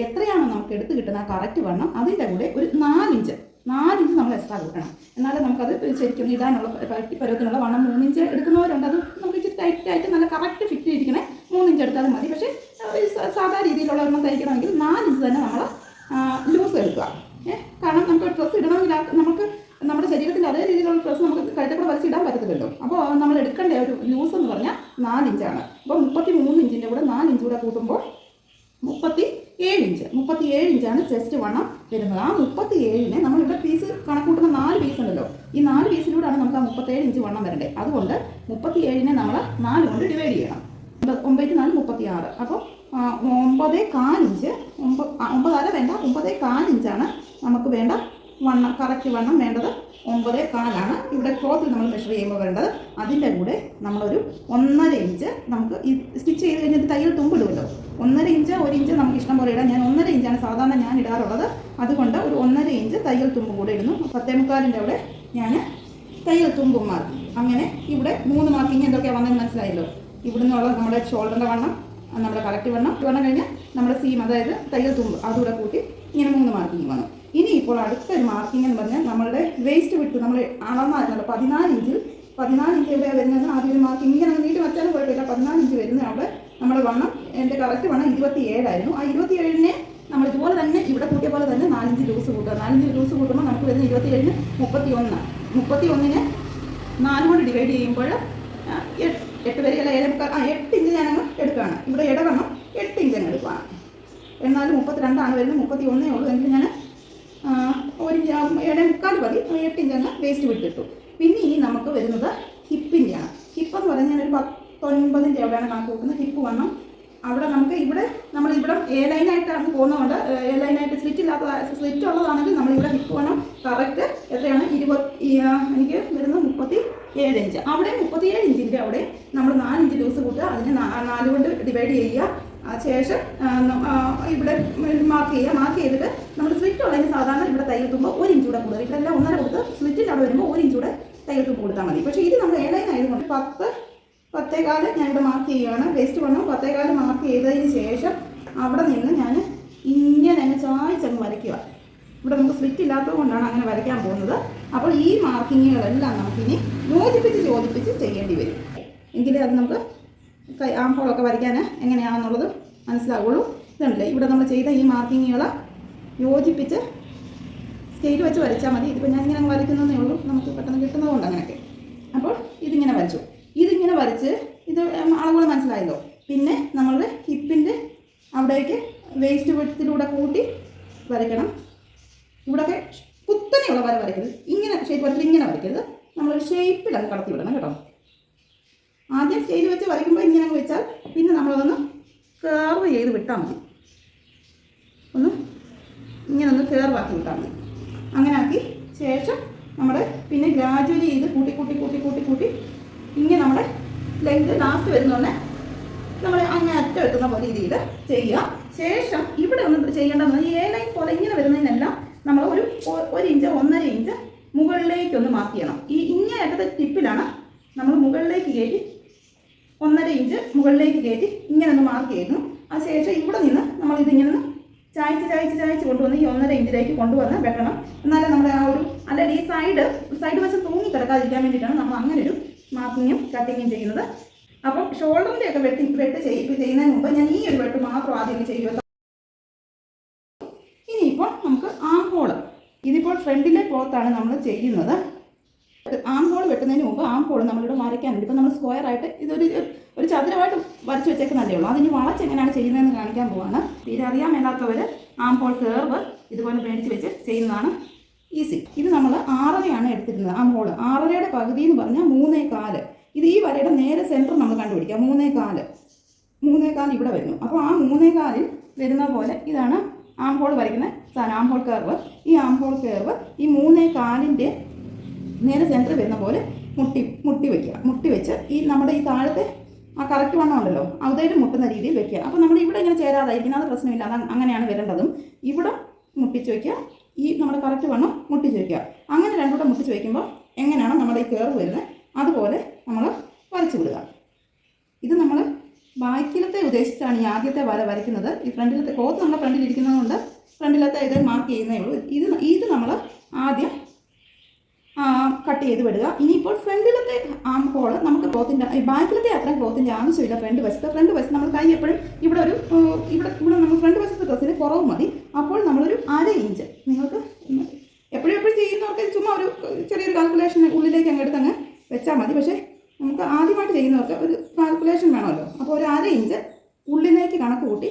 Speaker 1: എത്രയാണോ നമുക്ക് എടുത്ത് കിട്ടുന്ന ആ കറക്റ്റ് വണ്ണം അതിൻ്റെ കൂടെ ഒരു 4 ഇഞ്ച് നമ്മൾ എക്സ്ട്രാ കൂട്ടണം. എന്നാലും നമുക്കത് ശരിക്കും ഇടാനുള്ള പരുവത്തിനുള്ള വണ്ണം 3 ഇഞ്ച് എടുക്കുന്നവരുണ്ട്. അത് നമുക്ക് ഇച്ചിരി ടൈറ്റായിട്ട് നല്ല കറക്റ്റ് ഫിറ്റ് ചെയ്തിരിക്കണേ 3 ഇഞ്ച് എടുത്താലും മതി. പക്ഷേ സാധാരണ രീതിയിലുള്ള ഒരെണ്ണം തയ്ക്കണമെങ്കിൽ 4 ഇഞ്ച് തന്നെ നമ്മൾ ലൂസ് എടുക്കുക. കാരണം നമുക്ക് ഡ്രസ്സ് ഇടണമെങ്കിൽ നമുക്ക് നമ്മുടെ ശരീരത്തിൻ്റെ അതേ രീതിയിലുള്ള ഡ്രസ്സ് നമുക്ക് കഴുത്തക്കൂടെ വലിച്ചിടാൻ പറ്റത്തില്ലല്ലോ. അപ്പോൾ നമ്മൾ എടുക്കേണ്ട ഒരു ലൂസ് എന്ന് പറഞ്ഞാൽ 4 ഇഞ്ചാണ്. അപ്പോൾ 33 ഇഞ്ചിൻ്റെ കൂടെ 4 ഇഞ്ച് കൂടെ കൂട്ടുമ്പോൾ 37 ഇഞ്ചാണ് ചെസ്റ്റ് വണ്ണം വരുന്നത്. ആ 37-നെ നമ്മളിവിടെ പീസ് കണക്കൂട്ടുമ്പോൾ 4 പീസ് ഉണ്ടല്ലോ, ഈ 4 പീസിലൂടെയാണ് നമുക്ക് ആ 37 ഇഞ്ച് വണ്ണം വരേണ്ടത്. അതുകൊണ്ട് 37-നെ നമ്മൾ 4 കൊണ്ട് ഡിവൈഡ് ചെയ്യണം. 9 4 36. അപ്പോൾ 9.25 ഇഞ്ച്, 9.5 വേണ്ട, 9.25 ഇഞ്ചാണ് നമുക്ക് വേണ്ട വണ്ണം. കറക്റ്റ് വണ്ണം വേണ്ടത് 9.25 ഇവിടെ ക്ലോത്തിൽ നമ്മൾ മെഷർ ചെയ്യുമ്പോൾ വേണ്ടത്. അതിൻ്റെ കൂടെ നമ്മളൊരു 1.5 ഇഞ്ച് നമുക്ക് ഈ സ്റ്റിച്ച് ചെയ്ത് കഴിഞ്ഞിട്ട് തയ്യൽ തുമ്പിടുമല്ലോ, 1.5 ഇഞ്ച് 1 ഇഞ്ച് നമുക്ക് ഇഷ്ടം പോലെ ഇടാം. ഞാൻ 1.5 ഇഞ്ചാണ് സാധാരണ ഞാൻ ഇടാറുള്ളത്. അതുകൊണ്ട് ഒരു 1.5 ഇഞ്ച് തയ്യൽ തുമ്പ് കൂടെ ഇടുന്നു. 10.25 അവിടെ ഞാൻ തയ്യൽ തുമ്പും മാർക്ക്. അങ്ങനെ ഇവിടെ 3 മാർക്കിങ് എന്തൊക്കെയാണ് വന്നതെന്ന് മനസ്സിലായല്ലോ. ഇവിടെ നിന്നുള്ള നമ്മുടെ ഷോൾഡറിൻ്റെ വണ്ണം, നമ്മുടെ കറക്റ്റ് വണ്ണം കഴിഞ്ഞാൽ നമ്മുടെ സീം, അതായത് തയ്യൽ തുമ്പ് അതുകൂടെ കൂട്ടി ഇങ്ങനെ 3 മാർക്കിങ് വന്നു. ഇനി ഇപ്പോൾ അടുത്തൊരു മാർക്കിംഗ് എന്ന് പറഞ്ഞാൽ നമ്മളുടെ വേസ്റ്റ് വിട്ട് നമ്മൾ അളന്നായിരുന്നല്ലോ 14 ഇഞ്ച് എവിടെയാണ് വരുന്നത്. ആദ്യം ഒരു മാർക്കിംഗ് ഇങ്ങനെ നീട്ടി വെച്ചാലും കുഴപ്പമില്ല. 14 ഇഞ്ച് വരുന്ന അവിടെ നമ്മുടെ വണ്ണം, എൻ്റെ കറക്റ്റ് വണ്ണം 27 ആയിരുന്നു. ആ 27-നെ നമ്മൾ ഇതുപോലെ തന്നെ ഇവിടെ കൂട്ടിയ പോലെ തന്നെ 4 ഇഞ്ച് ലൂസ് കൂട്ടുക. 4 ഇഞ്ച് ലൂസ് കൂട്ടുമ്പോൾ നമുക്ക് വരുന്ന 27-ന് 31 4 കൊണ്ട് ഡിവൈഡ് ചെയ്യുമ്പോൾ 8 വരെ അല്ല 8 ഇഞ്ച് ഞാനങ്ങ് എടുക്കുകയാണ്. ഇവിടെ ഇടവണ്ണം 8 ഇഞ്ച് അങ്ങ് എടുക്കുകയാണ്. എന്നാലും 32 വരുന്നത്, 31 ഉള്ളൂ. എങ്കിൽ ഞാൻ 7.25 മതി, 8 ഇഞ്ച് അങ്ങ് വേസ്റ്റ് വിട്ടിട്ടു. പിന്നെ ഇനി നമുക്ക് വരുന്നത് ഹിപ്പിൻ്റെയാണ്. ഹിപ്പ് എന്ന് പറഞ്ഞാൽ ഞാനൊരു 19-ൻ്റെ എവിടെയാണ് കണക്ക് കൂട്ടുന്നത്. ഹിപ്പ് വണ്ണം അവിടെ നമുക്ക് നമ്മളിവിടെ എ ലൈനായിട്ടാണ് പോകുന്നതുകൊണ്ട് എ ലൈനായിട്ട് സ്ലിറ്റ് ഉള്ളതാണെങ്കിൽ നമ്മളിവിടെ ഹിപ്പ് വണ്ണം കറക്റ്റ് എത്രയാണ് എനിക്ക് വരുന്നത് 37 ഇഞ്ച്. അവിടെ 37 ഇഞ്ചിൻ്റെ അവിടെ നമ്മൾ 4 ഇഞ്ച് ലൂസ് കൂട്ടുക, അതിനെ 4 കൊണ്ട് ഡിവൈഡ് ചെയ്യുക. ശേഷം ഇവിടെ മാർക്ക് ചെയ്തിട്ട് നമ്മൾ സ്ലിറ്റ് ഉള്ളതിന് സാധാരണ ഇവിടെ തയ്യൽ തുമ്പോൾ 1 ഇഞ്ച് കൂടെ കൂടുതൽ, ഇവിടെ എല്ലാം 1.5 കൊടുത്ത് സ്ലിറ്റിൻ്റെ അവിടെ വരുമ്പോൾ 1 ഇഞ്ച് കൂടെ തയ്യൽ തുമ്പ് കൊടുത്താൽ മതി. പക്ഷേ ഇത് നമ്മൾ എ ലൈൻ ആയതുകൊണ്ട് 10.15 ഞാനിവിടെ മാർക്ക് ചെയ്യുകയാണ്. വേസ്റ്റ് വണ്ണം 10.15 മാർക്ക് ചെയ്തതിന് ശേഷം അവിടെ നിന്ന് ഞാൻ ഇങ്ങനെ അങ്ങ് ചായച്ചങ്ങ് വരയ്ക്കുക. ഇവിടെ നമുക്ക് സ്ലിറ്റ് ഇല്ലാത്തത് കൊണ്ടാണ് അങ്ങനെ വരയ്ക്കാൻ പോകുന്നത്. അപ്പോൾ ഈ മാർക്കിങ്ങുകളെല്ലാം നമുക്കിനി യോജിപ്പിച്ച് ചെയ്യേണ്ടി വരും. എങ്കിലേ അത് നമുക്ക് ആം ഹോളൊക്കെ വരയ്ക്കാൻ എങ്ങനെയാണെന്നുള്ളത് മനസ്സിലാവുള്ളൂ. ഇതുണ്ടല്ലേ, ഇവിടെ നമ്മൾ ചെയ്ത ഈ മാർക്കിങ്ങുകൾ യോജിപ്പിച്ച് സ്കെയിൽ വെച്ച് വരച്ചാൽ മതി. ഇതിപ്പോൾ ഞാൻ ഇങ്ങനെ വരയ്ക്കുന്നതേ ഉള്ളൂ, നമുക്ക് പെട്ടെന്ന് കിട്ടുന്നതുകൊണ്ട് അങ്ങനെയൊക്കെ. അപ്പോൾ ഇതിങ്ങനെ വരച്ചു. ഇതിങ്ങനെ വരച്ച് ഇത് അളവുകൾ മനസ്സിലായല്ലോ. പിന്നെ നമ്മളുടെ ഹിപ്പിൻ്റെ അവിടേക്ക് വേസ്റ്റ് വിഡ്ത്തിലൂടെ കൂട്ടി വരയ്ക്കണം. ഇവിടെയൊക്കെ കുത്തനെയുള്ള വരയ്ക്കരുത്, ഇങ്ങനെ ഷേപ്പ് വരച്ചിട്ട് ഇങ്ങനെ വരയ്ക്കരുത്. നമ്മളൊരു ഷേപ്പിൽ അത് കടത്തി വിടണം കേട്ടോ. ആദ്യം സ്കെയിൽ വെച്ച് വരയ്ക്കുമ്പോൾ ഇങ്ങനെ വെച്ചാൽ പിന്നെ നമ്മളതൊന്ന് കർവ് ചെയ്ത് വിട്ടാൽ മതി. ഇങ്ങനെ ഒന്ന് കർവാക്കി വിട്ടാൽ മതി. അങ്ങനെ ആക്കി ശേഷം നമ്മുടെ പിന്നെ ഗ്രാജുവലി ചെയ്ത് കൂട്ടി ഇങ്ങനെ നമ്മുടെ ലെങ്ത് ലാസ്റ്റ് വരുന്നതന്നെ നമ്മൾ അങ്ങനെ അറ്റം എത്തുന്ന രീതിയിൽ ചെയ്യുക. ശേഷം ഇവിടെ ഒന്ന് ചെയ്യേണ്ടതെന്ന് ഈ എ ലൈൻ പോലെ ഇങ്ങനെ വരുന്നതിനെല്ലാം നമ്മൾ ഒരു 1 ഇഞ്ച് 1.5 ഇഞ്ച് മുകളിലേക്കൊന്ന് മാർക്ക് ചെയ്യണം. ഈ ഇങ്ങനെ അറ്റത്തെ ടിപ്പിലാണ് നമ്മൾ മുകളിലേക്ക് കയറ്റി 1.5 ഇഞ്ച് മുകളിലേക്ക് കയറ്റി ഇങ്ങനെ ഒന്ന് മാർക്ക് ചെയ്യുന്നു. അതിനുശേഷം ഇവിടെ നിന്ന് നമ്മളിതിങ്ങനെ ചായച്ച് കൊണ്ടുവന്ന് ഈ 1.5 ഇഞ്ചിലേക്ക് കൊണ്ടുവന്ന് വെക്കണം. എന്നാലേ നമ്മുടെ ആ ഒരു അല്ലെങ്കിൽ ഈ സൈഡ് വശം തൂങ്ങി കിടക്കാതിരിക്കാൻ വേണ്ടിയിട്ടാണ് നമ്മൾ അങ്ങനെ ഒരു മാർക്കിങ്ങും കട്ടിങ്ങും ചെയ്യുന്നത്. അപ്പം ഷോൾഡറിൻ്റെ ഒക്കെ വെട്ട് ചെയ്യുന്നതിന് മുമ്പ് ഞാൻ ഈ ഒരു വെട്ട് മാത്രം ആദ്യം ചെയ്യുക. ഇനിയിപ്പോൾ നമുക്ക് ആം ഹോള്, ഇതിപ്പോൾ ഫ്രണ്ടിലെ ക്ലോത്താണ് നമ്മൾ ചെയ്യുന്നത്. ആം ഹോൾ വെട്ടുന്നതിന് മുമ്പ് ആം ഹോൾ നമ്മളിവിടെ വരയ്ക്കാനുണ്ട്. ഇപ്പോൾ നമ്മൾ സ്ക്വയറായിട്ട് ഒരു ചതുരമായിട്ട് വരച്ച് വെച്ചേക്കുന്നതല്ലേ ഉള്ളൂ. അതിന് വളച്ച് എങ്ങനെയാണ് ചെയ്യുന്നതെന്ന് കാണിക്കാൻ പോവാണ്. തീരെ അറിയാൻ മേലാത്തവർ ആം ഹോൾ കർവ് ഇതുപോലെ മേടിച്ച് വെച്ച് ചെയ്യുന്നതാണ് ഈസി. ഇത് നമ്മൾ 6.5 എടുത്തിരുന്നത്. ആം ഹോൾ 6.5യുടെ പകുതി എന്ന് പറഞ്ഞാൽ 3.25. ഇത് ഈ വരയുടെ നേരെ സെൻറ്റർ നമ്മൾ കണ്ടുപിടിക്കുക. 3.25 ഇവിടെ വരുന്നു. അപ്പോൾ ആ 3.25 വരുന്ന പോലെ ഇതാണ് ആം ഹോൾ വരയ്ക്കുന്ന സാധനം, ആം ഹോൾ കർവ്. ഈ ആം ഹോൾ കർവ് ഈ 3.25 നേരെ സെൻറ്റർ വരുന്ന പോലെ മുട്ടി വയ്ക്കുക. മുട്ടി വെച്ച് ഈ നമ്മുടെ ഈ താഴത്തെ ആ കറക്റ്റ് വണ്ണം ഉണ്ടല്ലോ അതിൽ മുട്ടുന്ന രീതിയിൽ വെക്കുക. അപ്പോൾ നമ്മൾ ഇവിടെ ഇങ്ങനെ ചേരാതായിരിക്കും, അത് പ്രശ്നമില്ല, അത് അങ്ങനെയാണ് വരേണ്ടതും. ഇവിടെ മുട്ടിച്ച് വയ്ക്കുക, ഈ നമ്മുടെ കറക്റ്റ് വണ്ണം മുട്ടിച്ച് വയ്ക്കുക. അങ്ങനെ രണ്ടുകൂടെ മുട്ടിച്ച് വയ്ക്കുമ്പോൾ എങ്ങനെയാണ് നമ്മുടെ ഈ കർവ് വരുന്നത് അതുപോലെ നമ്മൾ വരച്ച് വിടുക. ഇത് നമ്മൾ ബാക്കിലത്തെ ഉദ്ദേശിച്ചാണ് ഈ ആദ്യത്തെ വര വരയ്ക്കുന്നത്. ഈ ഫ്രണ്ടിലത്തെ ക്ലോത്ത് നമ്മുടെ ഫ്രണ്ടിൽ ഇരിക്കുന്നതുകൊണ്ട് ഫ്രണ്ടിലത്തെ ഇത് മാർക്ക് ചെയ്യുന്നേ ഉള്ളൂ. ഇത് നമ്മൾ ആദ്യം കട്ട് ചെയ്ത് വിടുക. ഇനിയിപ്പോൾ ഫ്രണ്ടിലത്തെ ആം ഹോൾ നമുക്ക് ക്ലോത്തിൻ്റെ ബാക്കിലത്തെ അത്രയും ക്ലോത്തിൻ്റെ ആവശ്യമില്ല. ഫ്രണ്ട് വശത്ത് നമ്മൾ കൈ എപ്പോഴും ഇവിടെ നമ്മൾ ഫ്രണ്ട് വശത്തെ ഡ്രസ്സിന് കുറവ് മതി. അപ്പോൾ നമ്മളൊരു 1/2 ഇഞ്ച് നിങ്ങൾക്ക് എപ്പോഴും ചെയ്യുന്നവർക്ക് ചുമ്മാ ഒരു ചെറിയൊരു കാൽക്കുലേഷൻ ഉള്ളിലേക്ക് അങ്ങ് എടുത്തങ്ങ് വെച്ചാൽ മതി. പക്ഷേ നമുക്ക് ആദ്യമായിട്ട് ചെയ്യുന്നവർക്ക് ഒരു കാൽക്കുലേഷൻ വേണമല്ലോ. അപ്പോൾ ഒരു 1/2 ഇഞ്ച് ഉള്ളിലേക്ക് കണക്ക് കൂട്ടി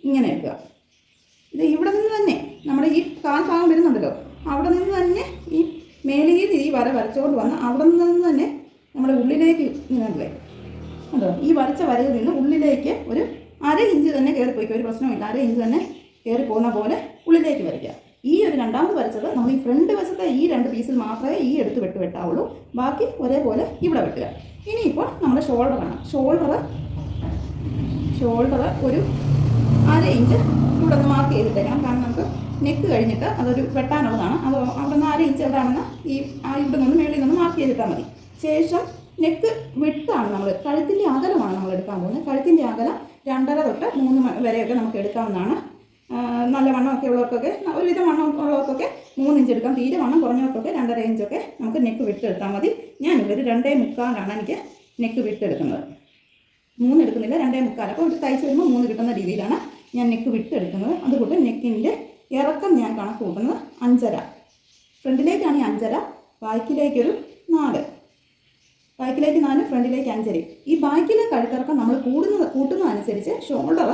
Speaker 1: ഇങ്ങനെ എടുക്കുക. ഇത് ഇവിടെ നിന്ന് തന്നെ നമ്മുടെ ഈ കാൽഭാഗം വരുന്നുണ്ടല്ലോ, അവിടെ നിന്ന് തന്നെ ഈ മേലിൽ ഈ വര വരച്ചുകൊണ്ട് വന്ന് അവിടെ നിന്ന് തന്നെ നമ്മുടെ ഉള്ളിലേക്ക് ഇങ്ങനെ അതോ ഈ വരച്ച വരയിൽ നിന്ന് ഉള്ളിലേക്ക് ഒരു 1/2 ഇഞ്ച് തന്നെ കയറിപ്പോയിക്കുക. ഒരു പ്രശ്നമില്ല, 1/2 ഇഞ്ച് തന്നെ കയറി പോകുന്ന പോലെ ഉള്ളിലേക്ക് വരയ്ക്കുക. ഈ ഒരു രണ്ടാമത് വരച്ചത് നമ്മൾ ഈ ഫ്രണ്ട് വശത്തെ ഈ 2 പീസിൽ മാത്രമേ ഈ എടുത്ത് വെട്ടാവുള്ളൂ. ബാക്കി ഒരേപോലെ ഇവിടെ വെട്ടുക. ഇനിയിപ്പോൾ നമ്മുടെ ഷോൾഡറാണ്. ഷോൾഡർ ഒരു 1/2 ഇഞ്ച് ഇവിടെ ഒന്ന് മാർക്ക് ചെയ്തിട്ടേക്കണം. കാരണം നമുക്ക് നെക്ക് കഴിഞ്ഞിട്ട് അതൊരു വെട്ടാനുള്ളതാണ്. അത് അവിടെ നിന്ന് 1/2 ഇഞ്ച് എവിടെയാണെന്ന് ഇവിടെ നിന്ന് മേളിൽ നിന്ന് മാർക്ക് ചെയ്തിട്ടാൽ മതി. ശേഷം നെക്ക് വിട്ടാണ് നമ്മൾ, കഴുത്തിൻ്റെ അകലമാണ് നമ്മൾ എടുക്കാൻ പോകുന്നത്. കഴുത്തിൻ്റെ അകലം 2.5 തൊട്ട് 3 വരെയൊക്കെ നമുക്ക് എടുക്കാവുന്നതാണ്. നല്ല വണ്ണമൊക്കെ ഉള്ളവർക്കൊക്കെ, ഒരുവിധം വണ്ണം ഉള്ളവർക്കൊക്കെ 3 ഇഞ്ച് എടുക്കാം. തീരെ വണ്ണം കുറഞ്ഞവർക്കൊക്കെ 2.5 ഇഞ്ചൊക്കെ നമുക്ക് നെക്ക് വിട്ടെടുത്താൽ മതി. ഞാനിവിടെ 2.25 എനിക്ക് നെക്ക് വിട്ടെടുക്കുന്നത്. 3 എടുക്കുന്നില്ല, 2.25. അപ്പോൾ ഒരു തയ്ച്ച് വരുമ്പോൾ 3 കിട്ടുന്ന രീതിയിലാണ് ഞാൻ നെക്ക് വിട്ടെടുക്കുന്നത്. അതുകൊണ്ട് നെക്കിൻ്റെ ഇറക്കം ഞാൻ കണക്ക് കൂട്ടുന്നത് 5.5. ഫ്രണ്ടിലേക്കാണ് ഈ 5.5, ബാക്കിലേക്കൊരു 4, ബാക്കിലേക്ക് 4, ഫ്രണ്ടിലേക്ക് 5.5. ഈ ബാക്കിലെ കഴുത്തിറക്കം നമ്മൾ കൂട്ടുന്നതനുസരിച്ച് ഷോൾഡർ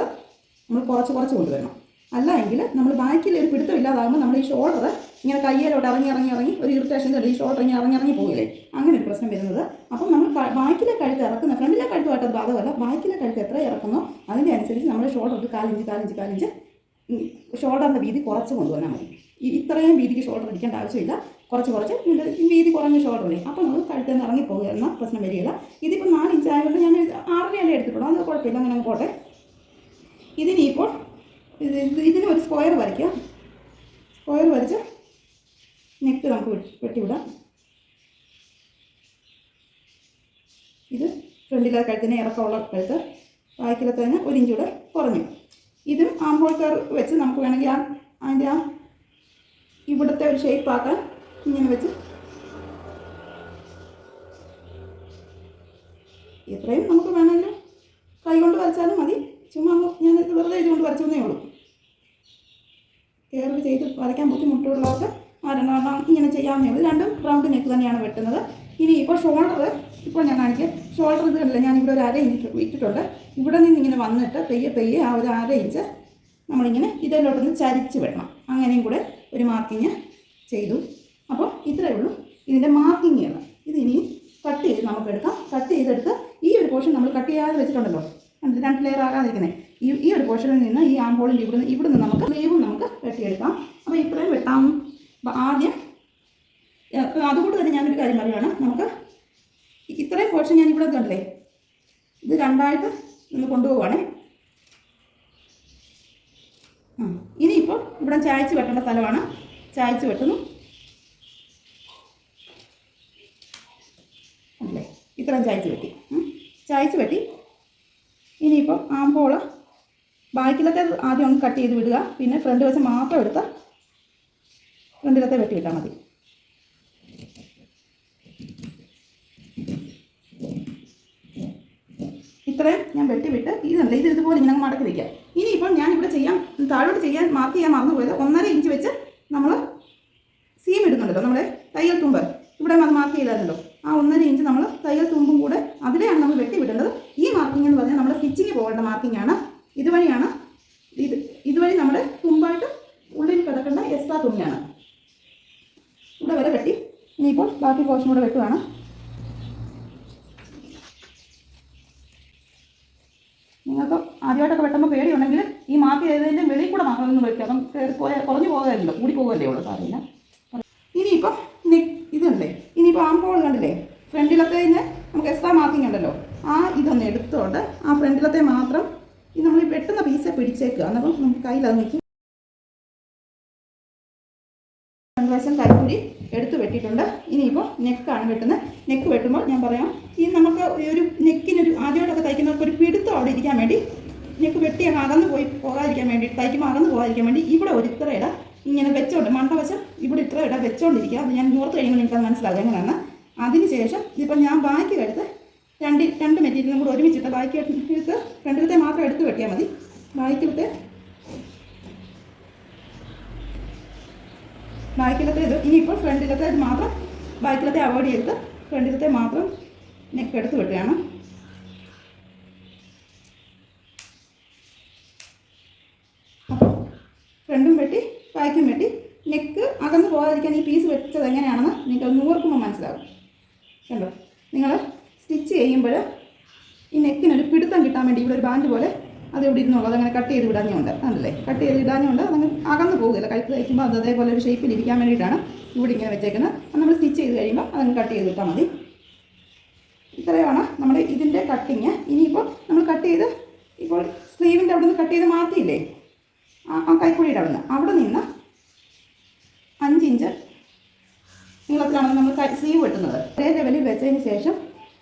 Speaker 1: നമ്മൾ കുറച്ച് കൊണ്ടുവരണം. അല്ല എങ്കിൽ നമ്മൾ ബാക്കിൽ ഒരു പിടുത്തം ഇല്ലാതാകുമ്പോൾ നമ്മൾ ഈ ഷോൾഡർ ഇങ്ങനെ കയ്യിലോട്ട് ഇറങ്ങി ഒരു ഇറിറ്റേഷൻ ഈ ഷോൾഡർ ഇങ്ങനെ ഇറങ്ങി പോകില്ലേ, അങ്ങനെ ഒരു പ്രശ്നം വരുന്നത്. അപ്പം നമ്മൾ ബാക്കിലെ കഴുത്ത് ഇറക്കുന്ന, ഫ്രണ്ടിലെ കഴുത്തുമായിട്ട് അത് ബാധകമല്ല, ബാക്കിലെ കഴുത്ത് എത്ര ഇറക്കുന്നോ അതിൻ്റെ അനുസരിച്ച് നമ്മുടെ ഷോൾഡർ 4 ഇഞ്ച് ഷോൾഡറിൻ്റെ വീതി കുറച്ച് കൊണ്ടുവന്നാൽ മതി. ഇത്രയും വീതിക്ക് ഷോൾഡർ ഇരിക്കേണ്ട ആവശ്യമില്ല. കുറച്ച് വീതി കുറഞ്ഞ ഷോൾഡറല്ലേ, അപ്പോൾ നമുക്ക് കഴുത്തിൽ നിന്ന് ഇറങ്ങിപ്പോകുക എന്ന പ്രശ്നം വരികയില്ല. ഇതിപ്പോൾ 4 ഇഞ്ച് ആയതുകൊണ്ട് ഞാൻ 6.5 എടുത്തിട്ടുള്ളൂ, അത് കുഴപ്പമില്ല, അങ്ങനെ പോട്ടെ. ഇതിനിപ്പോൾ ഇതിന് ഒരു സ്ക്വയർ വരയ്ക്കുക. സ്ക്വയർ വരച്ച് നെക്ക് നമുക്ക് വെട്ടിവിടാം. ഇത് ഫ്രണ്ടിലെ കഴുത്തിന് ഇറക്കമുള്ള കഴുത്ത്, ബാക്കിലത്തതിന് 1 ഇഞ്ച് കൂടെ കുറഞ്ഞു. ഇതും ആം ഹോൾ കർവ് വെച്ച് നമുക്ക് വേണമെങ്കിൽ അതിൻ്റെ ഇവിടുത്തെ ഒരു ഷേപ്പ് ആക്കാൻ ഇങ്ങനെ വെച്ച് എത്രയും നമുക്ക് വേണമെങ്കിലും കൈ കൊണ്ട് വരച്ചാലും മതി. ചുമ്മാ ഞാൻ വെറുതെ ഇതുകൊണ്ട് വരച്ചെന്നേ ഉള്ളൂ. കയറി ചെയ്ത് വരയ്ക്കാൻ ബുദ്ധിമുട്ടുള്ളവർക്ക് 2 ഇങ്ങനെ ചെയ്യാവുന്നേ ഉള്ളൂ. 2 റൗണ്ട് നെക്ക് തന്നെയാണ് വെട്ടുന്നത്. ഇനി ഇപ്പോൾ ഷോൾഡർ ഇപ്പോൾ ഞാൻ കാണിക്കാം. ഷോൾഡർ ഇത് കണ്ടില്ല, ഞാനിവിടെ ഒരു 1/2 ഇഞ്ച് ഇട്ടിട്ടുണ്ട്. ഇവിടെ നിന്ന് ഇങ്ങനെ വന്നിട്ട് പെയ്യെ ആ ഒരു 1/2 ഇഞ്ച് നമ്മളിങ്ങനെ ഇതിലോട്ടൊന്ന് ചരിച്ച് വിടണം. അങ്ങനെയും കൂടെ ഒരു മാർക്കിങ് ചെയ്തു. അപ്പോൾ ഇത്രയേ ഉള്ളൂ ഇതിൻ്റെ മാർക്കിങ്ങുകൾ. ഇതിനി കട്ട് ചെയ്ത് നമുക്ക് എടുക്കാം. കട്ട് ചെയ്തെടുത്ത് ഈ ഒരു പോർഷൻ നമ്മൾ കട്ട് ചെയ്യാതെ വെച്ചിട്ടുണ്ടല്ലോ, 2 ലെയർ ആകാതിരിക്കുന്നത്, ഈ ഒരു പോർഷനിൽ നിന്ന് ഈ ആം ഹോളിൻ്റെ ഇവിടെ നിന്ന് നമുക്ക് സ്ലീവും നമുക്ക് വെട്ടിയെടുക്കാം. അപ്പോൾ ഇത്രയും വെട്ടാം. ആദ്യം അതുകൊണ്ട് തന്നെ ഞാനൊരു കാര്യം പറയുകയാണ്, നമുക്ക് ഇത്രയും പോർഷൻ ഞാൻ ഇവിടെ കണ്ടില്ലേ, ഇത് 2ആയിട്ട് ഒന്ന് കൊണ്ടുപോവുകയാണേ. ഇനിയിപ്പോൾ ഇവിടെ ചായച്ച് വെട്ടേണ്ട സ്ഥലമാണ്, ചായച്ച് വെട്ടുന്നു. അല്ലേ, ഇത്രയും ചായച്ച് വെട്ടി. ഇനിയിപ്പോൾ ആം ഹോള് ബാക്കിലത്തെ ആദ്യം ഒന്ന് കട്ട് ചെയ്ത് വിടുക. പിന്നെ ഫ്രണ്ട് വശം മാത്രം എടുത്ത് ഫ്രണ്ടിലത്തെ വെട്ടി വിട്ടാൽ മതി. ഇത്രയും ഞാൻ വെട്ടി വിട്ട് ഇത് ഇതുപോലെ ഇങ്ങനെ മടക്കി വയ്ക്കാം. ഇനിയിപ്പം ഞാനിവിടെ താഴോട്ട് ചെയ്യാൻ മാർക്ക് ചെയ്യാൻ മറന്നുപോയത് 1.5 ഇഞ്ച് വെച്ച് നമ്മൾ സീം ഇടുന്നുണ്ടല്ലോ, നമ്മുടെ തയ്യൽ തുമ്പ് ഇവിടെ അത് മാർക്ക് ചെയ്തായിരുന്നല്ലോ. ആ 1.5 ഇഞ്ച് നമ്മൾ തയ്യൽ തുമ്പും കൂടെ അതിലെയാണ് നമ്മൾ വെട്ടി വിടേണ്ടത്. ഈ മാർക്കിംഗ് എന്ന് പറഞ്ഞാൽ നമ്മുടെ സ്റ്റിച്ചിങ് പോകേണ്ട മാർക്കിംഗ് ആണ്. ഇതുവഴി നമ്മുടെ തുമ്പായിട്ട് ഉള്ളിൽ കിടക്കേണ്ട എക്സ്ട്രാ തുണിയാണ്. ഇവിടെ വരെ വെട്ടി. ഇനിയിപ്പോൾ ബാക്കി പോർഷൻ കൂടെ വെട്ടുകയാണ്. നിങ്ങൾക്ക് ആദ്യമായിട്ടൊക്കെ വെട്ടുമ്പോൾ പേടിയുണ്ടെങ്കിൽ ഈ മാർക്ക് ചെയ്തതിൻ്റെ വെളിയിൽ കൂടെ മാത്രം ഒന്ന് വെക്കുക. അപ്പം കുറഞ്ഞു പോകാറില്ല, കൂടി പോകുകയല്ലേ ഉള്ളൂ, സാറില്ല. ഇനിയിപ്പം ഇതുണ്ടല്ലേ, ഇനിയിപ്പോൾ ആംബോൾ കണ്ടില്ലേ, ഫ്രണ്ടിലത്തെ നമുക്ക് എക്സ്ട്രാ മാർക്കിംഗ് ഉണ്ടല്ലോ, ആ ഇതൊന്ന് എടുത്തുകൊണ്ട് ആ ഫ്രണ്ടിലത്തെ മാത്രം നമ്മൾ ഈ വെട്ടുന്ന പീസെ പിടിച്ചേക്കുക. എന്നപ്പം നമുക്ക് കയ്യിലത് നിൽക്കും. രണ്ട് വശം കൈക്കുഴി എടുത്ത് വെട്ടിയിട്ടുണ്ട്. ഇനിയിപ്പോൾ നെക്കാണ് വെട്ടുന്നത്. നെക്ക് വെട്ടുമ്പോൾ ഞാൻ പറയാം, ഈ നമുക്ക് ഒരു നെക്കിനൊരു ആദ്യമായിട്ടൊക്കെ തയ്ക്കുന്നവർക്ക് ഒരു പിടുത്തം അവിടെ ഇരിക്കാൻ വേണ്ടി നെക്ക് വെട്ടി അകന്ന് പോകാതിരിക്കാൻ വേണ്ടി, തയ്ക്കുമ്പോൾ അകന്ന് പോകാതിരിക്കാൻ വേണ്ടി ഇവിടെ ഒരു ഇത്ര ഇട ഇങ്ങനെ വെച്ചോണ്ട് മണ്ടവശം ഇവിടെ ഇത്ര ഇട വെച്ചോണ്ടിരിക്കുക. അത് ഞാൻ ഓർത്ത് കഴിയുമ്പോൾ നിങ്ങൾക്കത് മനസ്സിലാകും എങ്ങനെയാണ്. അതിനുശേഷം ഇതിപ്പോൾ ഞാൻ ബാക്കി എടുത്ത് രണ്ട് മെറ്റീരിയലും കൂടെ ഒരുമിച്ചിട്ട് ബാക്കി എടുത്ത് ഫ്രണ്ടിലത്തെ മാത്രം എടുത്ത് വെട്ടിയാൽ മതി. ബാക്കിലത്തെ ഇത് ഇനിയിപ്പോൾ ഫ്രണ്ടിലത്തെ മാത്രം ബാക്കിലത്തെ അവോയ്ഡ് ചെയ്ത് ഫ്രണ്ടിലത്തെ മാത്രം നെക്ക് എടുത്ത് വെട്ടുകയാണ്. അപ്പോൾ ഫ്രണ്ടും വെട്ടി ബാക്കും വെട്ടി. നെക്ക് അകന്ന് പോകാതിരിക്കാൻ ഈ പീസ് വെച്ചത് എങ്ങനെയാണെന്ന് നിങ്ങൾക്ക് നൂർക്കുമ്പോൾ മനസ്സിലാകും. കണ്ടോ, നിങ്ങൾ സ്റ്റിച്ച് ചെയ്യുമ്പോൾ ഈ നെക്കിനൊരു പിടുത്തം കിട്ടാൻ വേണ്ടി ഇവിടെ ഒരു ബാൻഡ് പോലെ അത് ഇവിടെ ഇരുന്നുള്ളൂ. അതങ്ങനെ കട്ട് ചെയ്ത് വിടാഞ്ഞുണ്ട്, അതല്ലേ, കട്ട് ചെയ്ത് ഇടാഞ്ഞുണ്ട് അതങ്ങനെ അകന്ന് പോകില്ല. കഴുത്ത് തയ്ക്കുമ്പോൾ അത് അതേപോലെ ഒരു ഷേപ്പിൽ ഇരിക്കാൻ വേണ്ടിയിട്ടാണ് ഇവിടെ ഇങ്ങനെ വെച്ചേക്കുന്നത്. അത് നമ്മൾ സ്റ്റിച്ച് ചെയ്ത് കഴിയുമ്പോൾ അതങ്ങ് കട്ട് ചെയ്ത് ഇട്ടാൽ മതി. ഇത്രയാണ് നമ്മുടെ ഇതിൻ്റെ കട്ടിങ്. ഇനിയിപ്പോൾ നമ്മൾ കട്ട് ചെയ്ത് ഇപ്പോൾ സ്ലീവിൻ്റെ അവിടെ നിന്ന് കട്ട് ചെയ്ത് മാറ്റിയില്ലേ, ആ കൈക്കുഴിയുടെ അവിടെ നിന്ന് 5 ഇഞ്ച് നീളത്തിലാണ് നമ്മൾ സ്ലീവ് വെട്ടുന്നത്. ഒരേ ലെവലിൽ വെച്ചതിന് ശേഷം